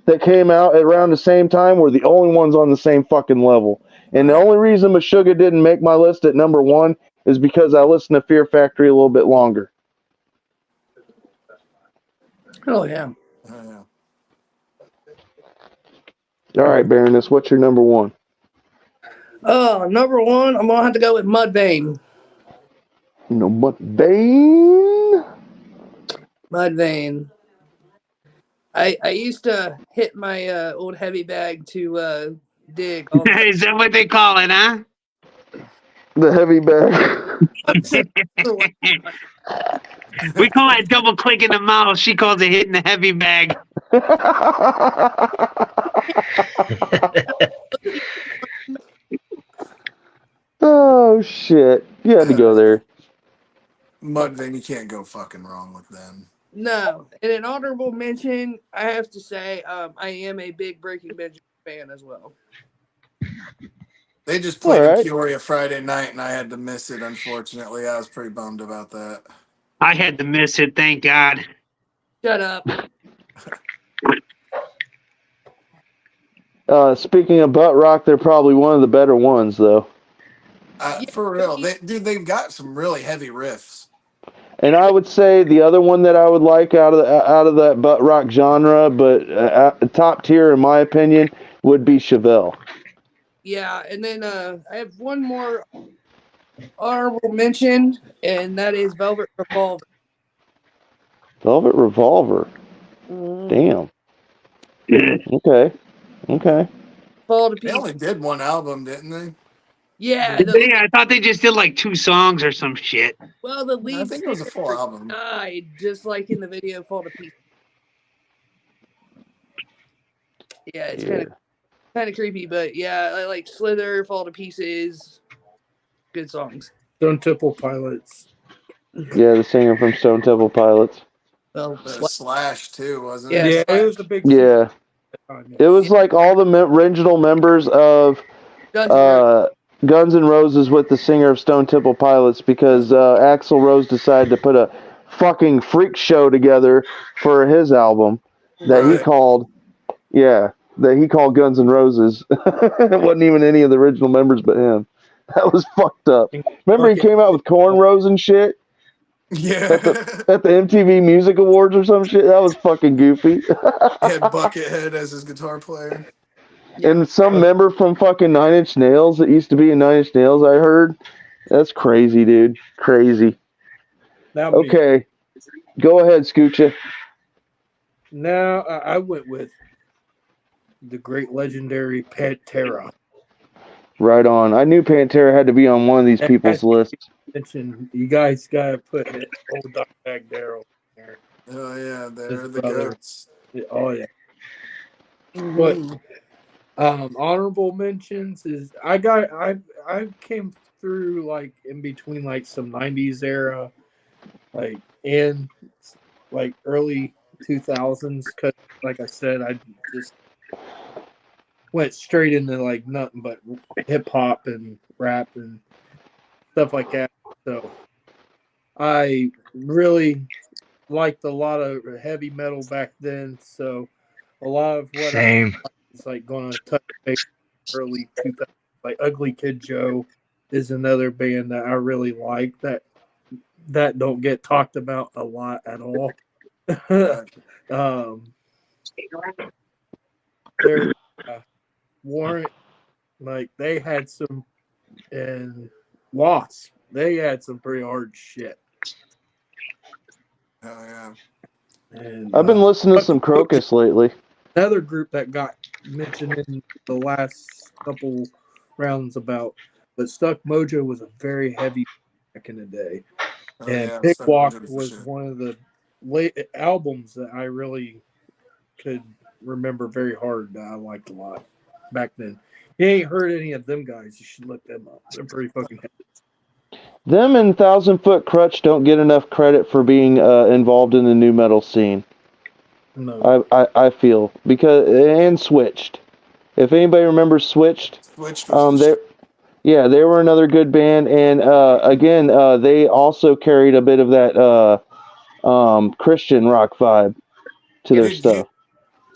that came out around the same time were the only ones on the same fucking level. And the only reason Meshuggah didn't make my list at number one is because I listened to Fear Factory a little bit longer. Oh, yeah. Oh, All right, Baroness, what's your number one? Number one, I'm going to have to go with Mudvayne. Mudvayne? Mudvayne. I used to hit my old heavy bag to dig. Is that what they call it, huh? The heavy bag. We call it double click in the mouse. She calls it hitting the heavy bag. Oh, shit. You had to go there. Mudvayne, you can't go fucking wrong with them. No. And an honorable mention, I have to say, I am a big Breaking Benjamin fan as well. They just played in Peoria Friday night, and I had to miss it, unfortunately. I was pretty bummed about that. I had to miss it, thank God. Shut up. Speaking of butt rock, they're probably one of the better ones, though. For real. They've got some really heavy riffs. And I would say the other one that I would like out of that butt rock genre, but top tier in my opinion, would be Chevelle. Yeah, and then I have one more honorable mention, and that is Velvet Revolver. Velvet Revolver. Damn. Okay. They only did one album, didn't they? Yeah. I thought they just did like 2 songs or some shit. Well, the lead I think it was a full album. died, just like in the video Fall to Pieces. Yeah, it's kind of creepy, but yeah, I like Slither, Fall to Pieces. Good songs. Stone Temple Pilots. Yeah, the singer from Stone Temple Pilots. Well, Slash too, wasn't Yeah, it? Yeah, it was a big. Yeah. It was like all the original members of Guns N' Roses with the singer of Stone Temple Pilots because Axl Rose decided to put a fucking freak show together for his album that he Right. called, yeah, that he called Guns N' Roses. It wasn't even any of the original members but him. That was fucked up. Remember he Fucking came out with cornrows and shit at the Yeah. at the MTV Music Awards or some shit. That was fucking goofy. He had Buckethead as his guitar player. Yeah. And some member from fucking Nine Inch Nails that used to be in Nine Inch Nails, I heard. That's crazy, dude. Crazy. That'd be Okay, go ahead, Scoocha. now. I went with the great legendary Pantera. Right on. I knew Pantera had to be on one of these It has people's to be lists. mentioned. You guys gotta put it, old Dimebag Daryl there. Oh yeah, His they're the brother. goats. Oh yeah. But Mhm. honorable mentions is I came through like in between like some '90s era, like and like early 2000s. Cause like I said, I just went straight into like nothing but hip hop and rap and stuff like that. So I really liked a lot of heavy metal back then. So a lot of what I Same. was like going to touch base early 2000s, like Ugly Kid Joe is another band that I really like that don't get talked about a lot at all. Gotcha. There's Warrant, like they had some, and Wasp, they had some pretty hard shit. Oh yeah. And I've been listening to some Mojo, Crocus lately. another group that got mentioned in the last couple rounds about, but Stuck Mojo was a very heavy back in the day, Oh and yeah. Pig Stuck Walk Mojo for was sure. one of the late albums that I really could remember very hard that I liked a lot back then. You ain't heard any of them guys, you should look them up. They're pretty fucking heavy. Them and Thousand Foot Crutch don't get enough credit for being involved in the new metal scene. No. I feel because and Switched. If anybody remembers Switched, Switched was the they shit. yeah they were another good band, and again they also carried a bit of that Christian rock vibe to their Dude, stuff.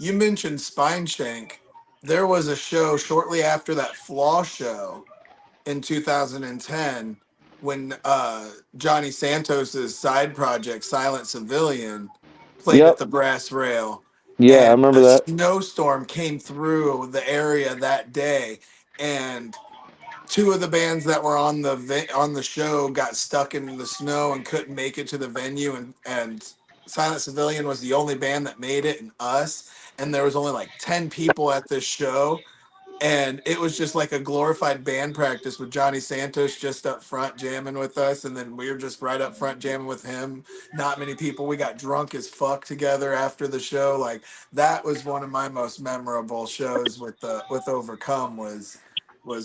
you mentioned Spine Shank. There was a show shortly after that Flaw show in 2010 when Johnny Santos's side project Silent Civilian played at Yep, the Brass Rail, yeah, I and remember a that. snowstorm came through the area that day, and two of the bands that were on on the show got stuck in the snow and couldn't make it to the venue, and Silent Civilian was the only band that made it, and us, and there was only like 10 people at this show, and it was just like a glorified band practice with Johnny Santos just up front jamming with us, and then we were just right up front jamming with him. Not many people. We got drunk as fuck together after the show. Like that was one of my most memorable shows with Overcome was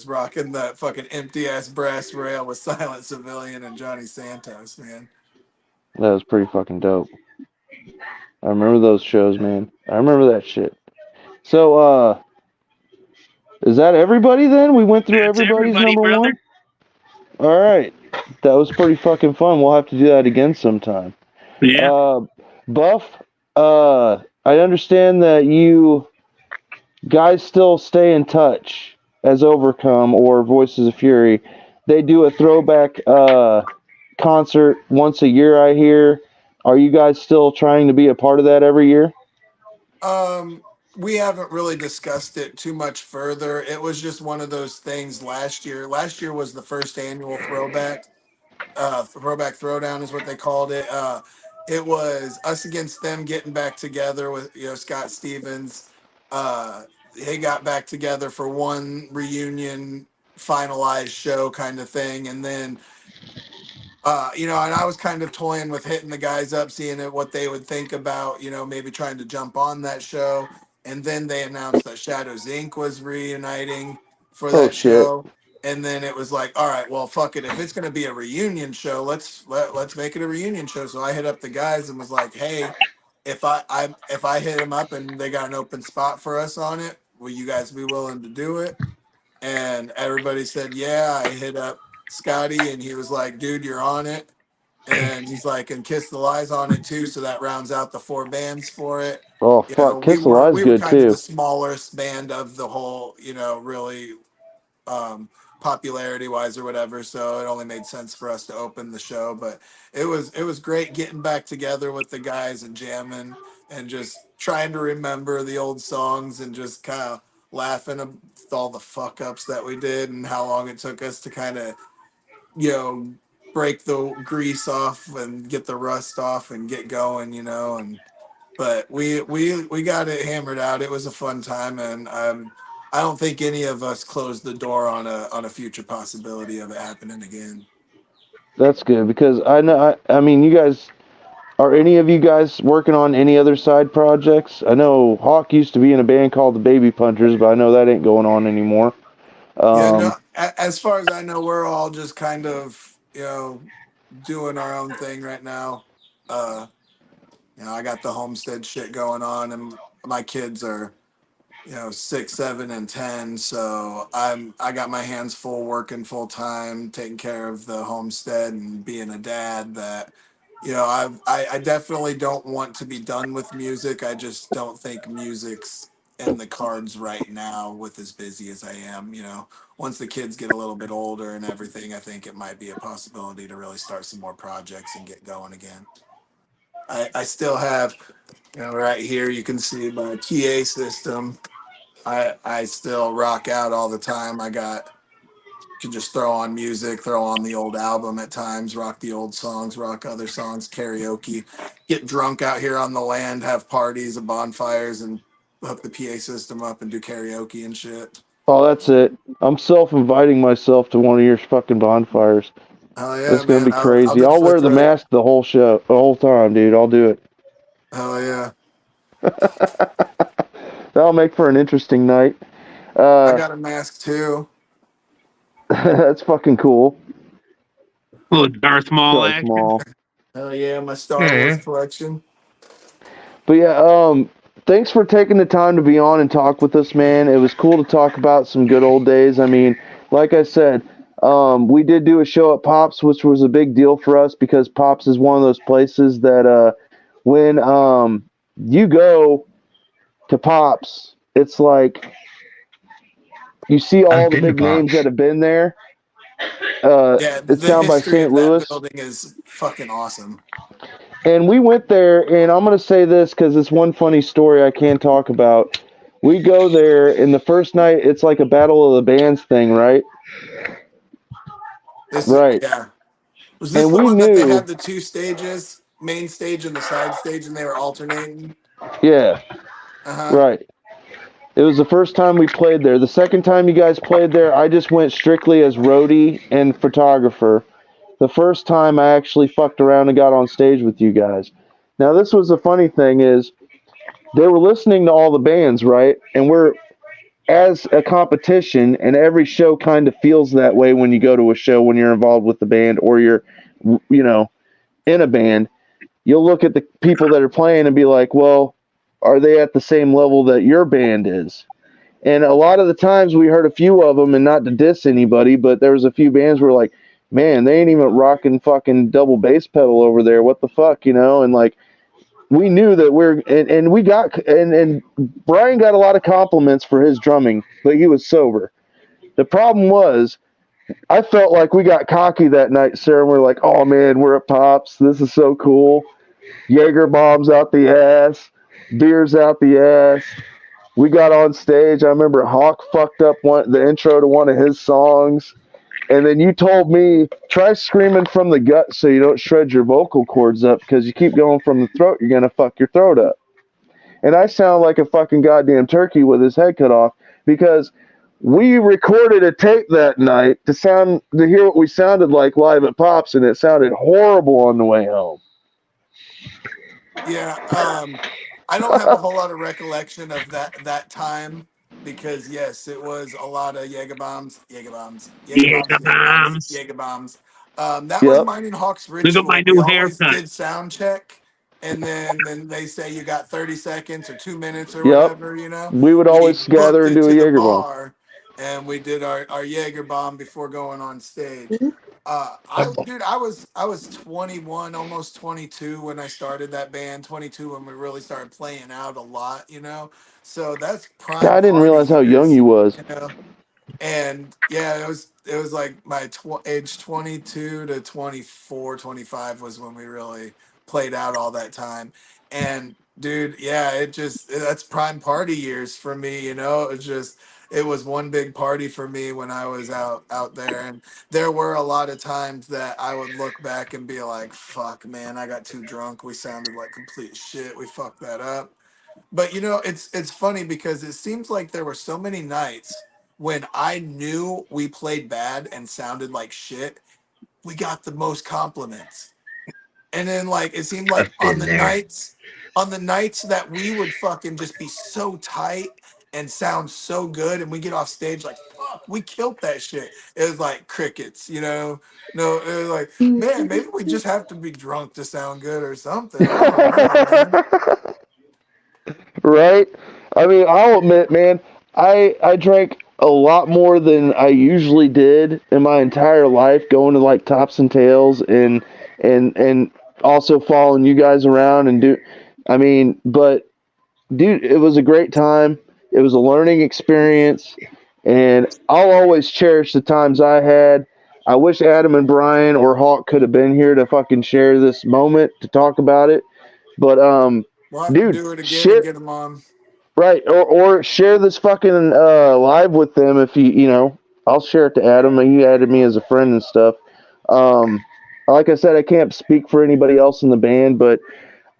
rocking that fucking empty ass brass rail with Silent Civilian and Johnny Santos, man. That was pretty fucking dope. I remember those shows, man. I remember that shit. So, is that everybody then? We went through That's everybody's everybody, number brother. one? All right. That was pretty fucking fun. We'll have to do that again sometime. Yeah. Uh, Buff, I understand that you guys still stay in touch as Overcome or Voices of Fury. They do a throwback concert once a year, I hear. Are you guys still trying to be a part of that every year? Um, we haven't really discussed it too much further. It was just one of those things last year. Last year was the first annual throwback throwdown is what they called it. It was us against them getting back together with Scott Stevens. They got back together for one reunion finalized show kind of thing, and then and I was kind of toying with hitting the guys up, seeing what they would think about, maybe trying to jump on that show. And then they announced that Shadows Inc. was reuniting for Oh, that shit. show. And then it was like, all right, well, fuck it. If it's gonna be a reunion show, let's make it a reunion show. So I hit up the guys and was like, hey, if I hit them up and they got an open spot for us on it, will you guys be willing to do it? And everybody said, yeah. I hit up Scotty and he was like, dude, you're on it. and he's like, and Kiss the Lies on it too, so that rounds out the 4 bands for it. Oh You know, fuck, Kiss the Lie's we were good kind of too. the smallest band of the whole, you know, really popularity wise or whatever, so it only made sense for us to open the show. But it was great getting back together with the guys and jamming and just trying to remember the old songs and just kind of laughing at all the fuck ups that we did and how long it took us to kind of, you know, break the grease off and get the rust off and get going, you know. And but we got it hammered out. It was a fun time, and I don't think any of us closed the door on a future possibility of it happening again. That's good because I know. I mean, you guys. Are any of you guys working on any other side projects? I know Hawk used to be in a band called the Baby Punchers, but I know that ain't going on anymore. Yeah, no. Um, As far as I know, we're all just kind of, you know, doing our own thing right now. You know, I got the homestead shit going on, and my kids are, you know, 6, 7, and 10. So I got my hands full working full time, taking care of the homestead and being a dad. That, you know, I definitely don't want to be done with music. I just don't think music's in the cards right now with as busy as I am. You know, once the kids get a little bit older and everything, I think it might be a possibility to really start some more projects and get going again. I still have, you know, right here you can see my PA system. I still rock out all the time. I got can just throw on music, throw on the old album at times, rock the old songs, rock other songs, karaoke, get drunk out here on the land, have parties and bonfires, and hook the PA system up and do karaoke and shit. oh, that's it. I'm self-inviting myself to one of your fucking bonfires. Hell yeah, That's gonna man! be I'll crazy. do I'll wear foot the road. mask the whole show, the whole time, dude. I'll do it. Hell yeah! That'll make for an interesting night. I Uh, got a mask too. that's fucking cool. Little Darth Maul Darth action. Maul. Hell yeah! My Star Wars Yeah. collection. But yeah, thanks for taking the time to be on and talk with us, man. It was cool to talk about some good old days. I mean, like I said, we did do a show at Pops, which was a big deal for us because Pops is one of those places that when you go to Pops, it's like you see I've all the been to big names that Pops. have been there. Yeah, It's the down by history St. of that Louis. building is fucking awesome. And we went there, and I'm going to say this because it's one funny story I can talk about. We go there, and the first night, it's like a Battle of the Bands thing, right? This is Right. yeah. Was this And the we one that they knew, had the 2 stages, main stage and the side stage, and they were alternating? yeah, Uh huh. right. It was the first time we played there. The second time you guys played there, I just went strictly as roadie and photographer. The first time I actually fucked around and got on stage with you guys. Now, this was the funny thing is they were listening to all the bands, right? And we're as a competition, and every show kind of feels that way when you go to a show when you're involved with the band or you're, you know, in a band. You'll look at the people that are playing and be like, well, are they at the same level that your band is? And a lot of the times we heard a few of them, and not to diss anybody, but there was a few bands where like, man, they ain't even rocking fucking double bass pedal over there. What the fuck, you know? And like, we knew that and we got, and Brian got a lot of compliments for his drumming, but he was sober. The problem was, I felt like we got cocky that night, Sarah. And we're like, oh man, we're at Pops. This is so cool. Jaeger bombs out the ass, beers out the ass. We got on stage. I remember Hawk fucked up the intro to one of his songs. And then you told me, try screaming from the gut so you don't shred your vocal cords up because you keep going from the throat, you're going to fuck your throat up. And I sound like a fucking goddamn turkey with his head cut off because we recorded a tape that night to hear what we sounded like live at Pops, and it sounded horrible on the way home. Yeah. I don't have a whole lot of recollection of that time because yes, it was a lot of Jaeger bombs, Jaeger bombs, Jaeger bombs, Jaeger Jaeger bombs, bombs. Jaeger bombs. That was Yep, mine and Hawk's Look at my ritual. We new always haircut. did sound check, and then they say you got 30 seconds or 2 minutes or yep. whatever. You know, We would we always gather booked and it do a to the Jaeger bomb. bar, and we did our Jaeger bomb before going on stage. I was 21, almost 22 when I started that band. 22 when we really started playing out a lot, you know. So that's God, prime I didn't party realize how young years, you was. you know. And yeah, it was like my age 22 to 24, 25 was when we really played out all that time. And dude, yeah, that's prime party years for me, you know. It was one big party for me when I was out there. And there were a lot of times that I would look back and be like, fuck man, I got too drunk, we sounded like complete shit, we fucked that up. But you know, it's funny because it seems like there were so many nights when I knew we played bad and sounded like shit, we got the most compliments. And then like it seemed like I've been there. on the nights that we would fucking just be so tight and sound so good and we get off stage like fuck, we killed that shit. It was like crickets, you know. No, it was like, man, maybe we just have to be drunk to sound good or something. I don't know, man. Right? I mean, I'll admit, man, I drank a lot more than I usually did in my entire life, going to like Tops and Tails and also following you guys around and do. I mean, but dude, it was a great time. It was a learning experience, and I'll always cherish the times I had. I wish Adam and Brian or Hawk could have been here to fucking share this moment to talk about it. But We'll have to dude, do it again and shit. get them on. Right, or share this fucking live with them if you know. I'll share it to Adam. He added me as a friend and stuff. Um, like I said, I can't speak for anybody else in the band, but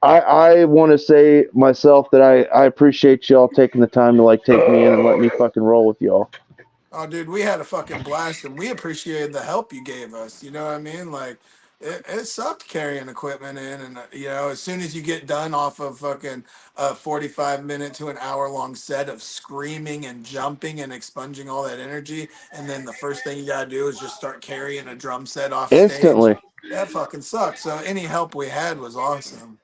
I want to say myself that I appreciate y'all taking the time to like take me in and let me fucking roll with y'all. Oh, dude, we had a fucking blast, and we appreciated the help you gave us. You know what I mean? Like, it sucked carrying equipment in, and you know, as soon as you get done off of fucking a 45-minute to an hour long set of screaming and jumping and expunging all that energy, and then the first thing you gotta do is just start carrying a drum set off stage. Instantly. That fucking sucks. So any help we had was awesome.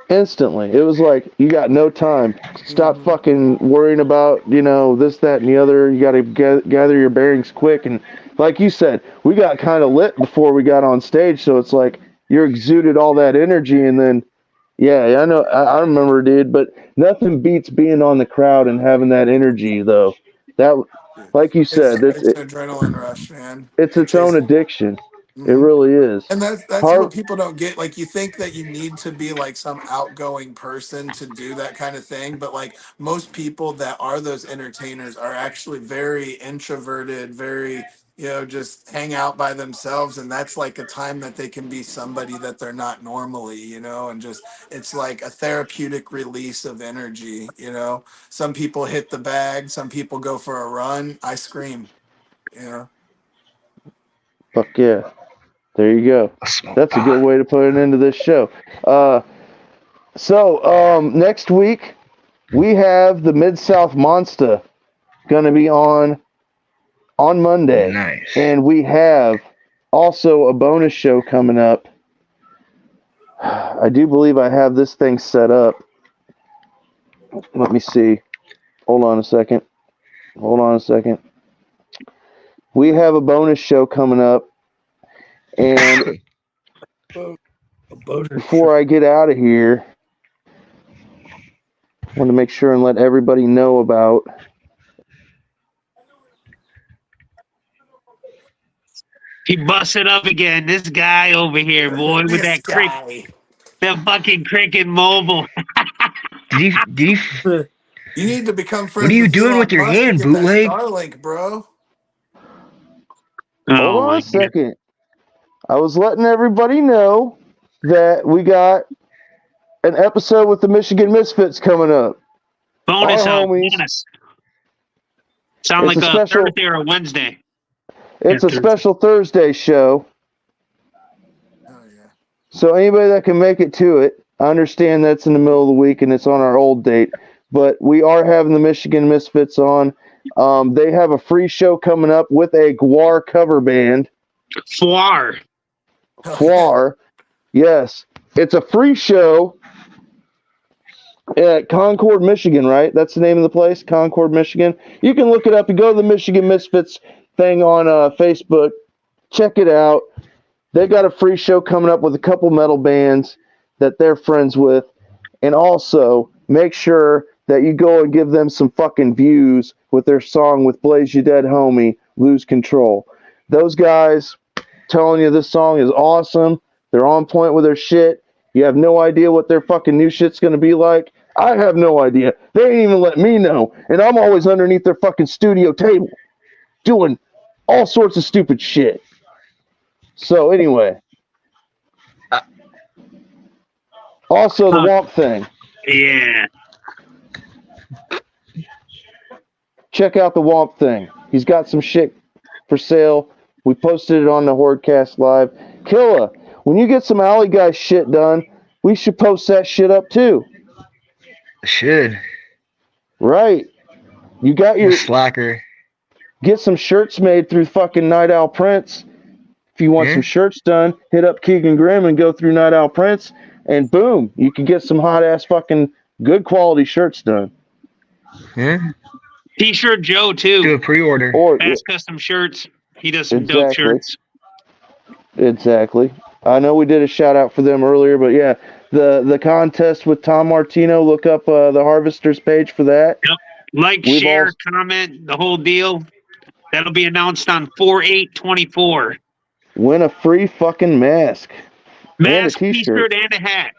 Instantly. It was like you got no time. Stop Hmm. fucking worrying about, this, that, and the other. You got to gather your bearings quick. And like you said, we got kind of lit before we got on stage. So it's like you exuded all that energy. And then, yeah, I know. I remember, dude. But nothing beats being on the crowd and having that energy, though. That, like you said, It's an adrenaline rush, man. it's It its own tastes. addiction. It Mhm. really is. And that's what Hard. people don't get. Like you think that you need to be like some outgoing person to do that kind of thing, but like most people that are those entertainers are actually very introverted, very, you know, just hang out by themselves, and that's like a time that they can be somebody that they're not normally, you know, and just it's like a therapeutic release of energy, you know. Some people hit the bag, some people go for a run. I scream, you know. Fuck yeah. There you go. A smoke That's a good pot. way to put an end to this show. Next week we have the Mid South Monster going to be on Monday, Nice. and we have also a bonus show coming up. I do believe I have this thing set up. Let me see. Hold on a second. Hold on a second. We have a bonus show coming up, and A boater show. before I get out of here, I want to make sure and let everybody know about. He busted up again. This guy over here, boy, with This that crick, guy. that fucking cricket mobile. Did you? You need to become What are friends you with doing with Elon your Musk to hand, get that bootleg? Starlink, bro. Hold Oh on a my god. second. I was letting everybody know that we got an episode with the Michigan Misfits coming up. Our Bonus out. homies. Bonus. Sound It's a like a special. Thursday or a Wednesday. It's a Thursday. special Thursday show. Oh yeah. So anybody that can make it to it, I understand that's in the middle of the week and it's on our old date, but we are having the Michigan Misfits on. They have a free show coming up with a Guar cover band. Foire. Okay. Guar, yes, it's a free show at Concord, Michigan, right? That's the name of the place, Concord, Michigan. You can look it up and go to the Michigan Misfits thing on Facebook. check it out. They got a free show coming up with a couple metal bands that they're friends with. And also, make sure that you go and give them some fucking views with their song with Blaze You Dead Homie, Lose Control. Those guys, telling you this song is awesome. They're on point with their shit. You have no idea what their fucking new shit's going to be like. I have no idea. They ain't even let me know. And I'm always underneath their fucking studio table doing all sorts of stupid shit. So anyway. Also, the Womp thing. Yeah. Check out the Womp thing. He's got some shit for sale. We posted it on the Hordecast Live. Killa, when you get some Alley Guy shit done, we should post that shit up too. Should. Right. You got your slacker. Get some shirts made through fucking Night Owl Prints. If you want some shirts done, hit up Keegan Grimm and go through Night Owl Prints, and boom, you can get some hot ass fucking good quality shirts done. Yeah. T-shirt Joe too. Do a pre-order. Or Fast custom shirts. He does some dope shirts. Exactly. I know we did a shout out for them earlier, but yeah, the contest with Tom Martino. Look up the Harvesters page for that. Yep. Like, share, comment, the whole deal. That'll be announced on 4/8/24. Win a free fucking mask. Mask, and a t-shirt, and a hat.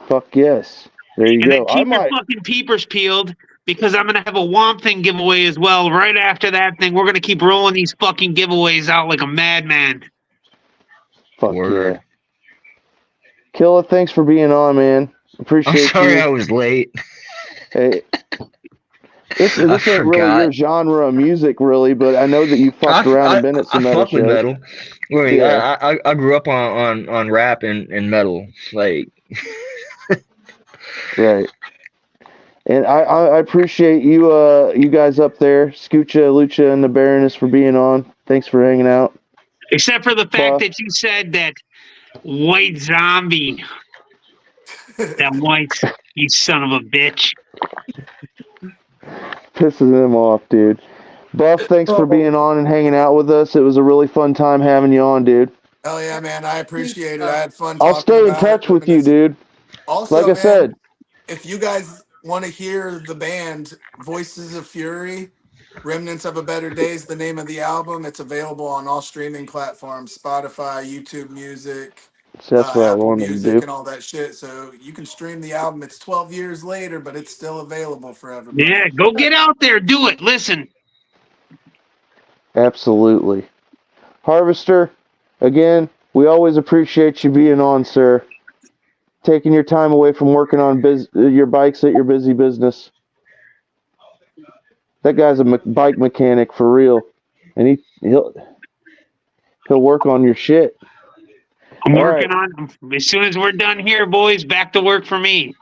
Fuck yes. There you go. And then keep your fucking peepers peeled, because I'm going to have a Womp Thing giveaway as well. Right after that thing, we're going to keep rolling these fucking giveaways out like a madman. Fuck yeah. Killa, thanks for being on, man. Appreciate you. I'm sorry I was late. Hey. This ain't really your genre of music, really, but I know that you fucked around and been at some metal shows. Metal. Wait, yeah. I grew up on rap and metal, like. Right. And I appreciate you guys up there, Scoocha, Lucha, and the Baroness for being on. Thanks for hanging out. Except for the fact that you said that White Zombie. That White, you son of a bitch. Pisses him off, dude. Buff, thanks for being on and hanging out with us. It was a really fun time having you on, dude. Hell yeah, man. I appreciate it. I had fun. I'll stay in touch with you, dude. Also, like I said, if you guys want to hear the band Voices of Fury, Remnants of a Better Day is the name of the album. It's available on all streaming platforms, Spotify, YouTube Music, that's what I Apple wanted Music, to do. and all that shit. So you can stream the album. It's 12 years later, but it's still available for everybody. Yeah, go get out there. Do it. Listen. Absolutely. Harvester, again, we always appreciate you being on, sir. Taking your time away from working on your bikes at your busy business. That guy's a bike mechanic for real, and he'll work on your shit. I'm working on as soon as we're done here, boys. Back to work for me.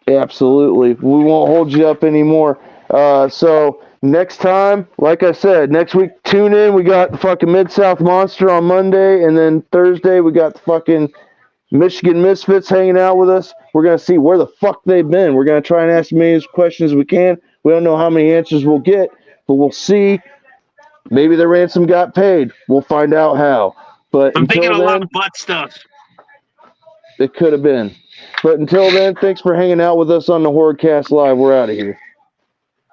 Absolutely, we won't hold you up anymore. So next time, like I said, next week tune in. We got the fucking Mid-South Monster on Monday, and then Thursday we got the fucking Michigan Misfits hanging out with us. We're going to see where the fuck they've been. We're going to try and ask as many questions as we can. We don't know how many answers we'll get, but we'll see. Maybe the ransom got paid. We'll find out how. But I'm thinking until a then, lot of butt stuff. It could have been. But until then, thanks for hanging out with us on the Hordecast Live. We're out of here.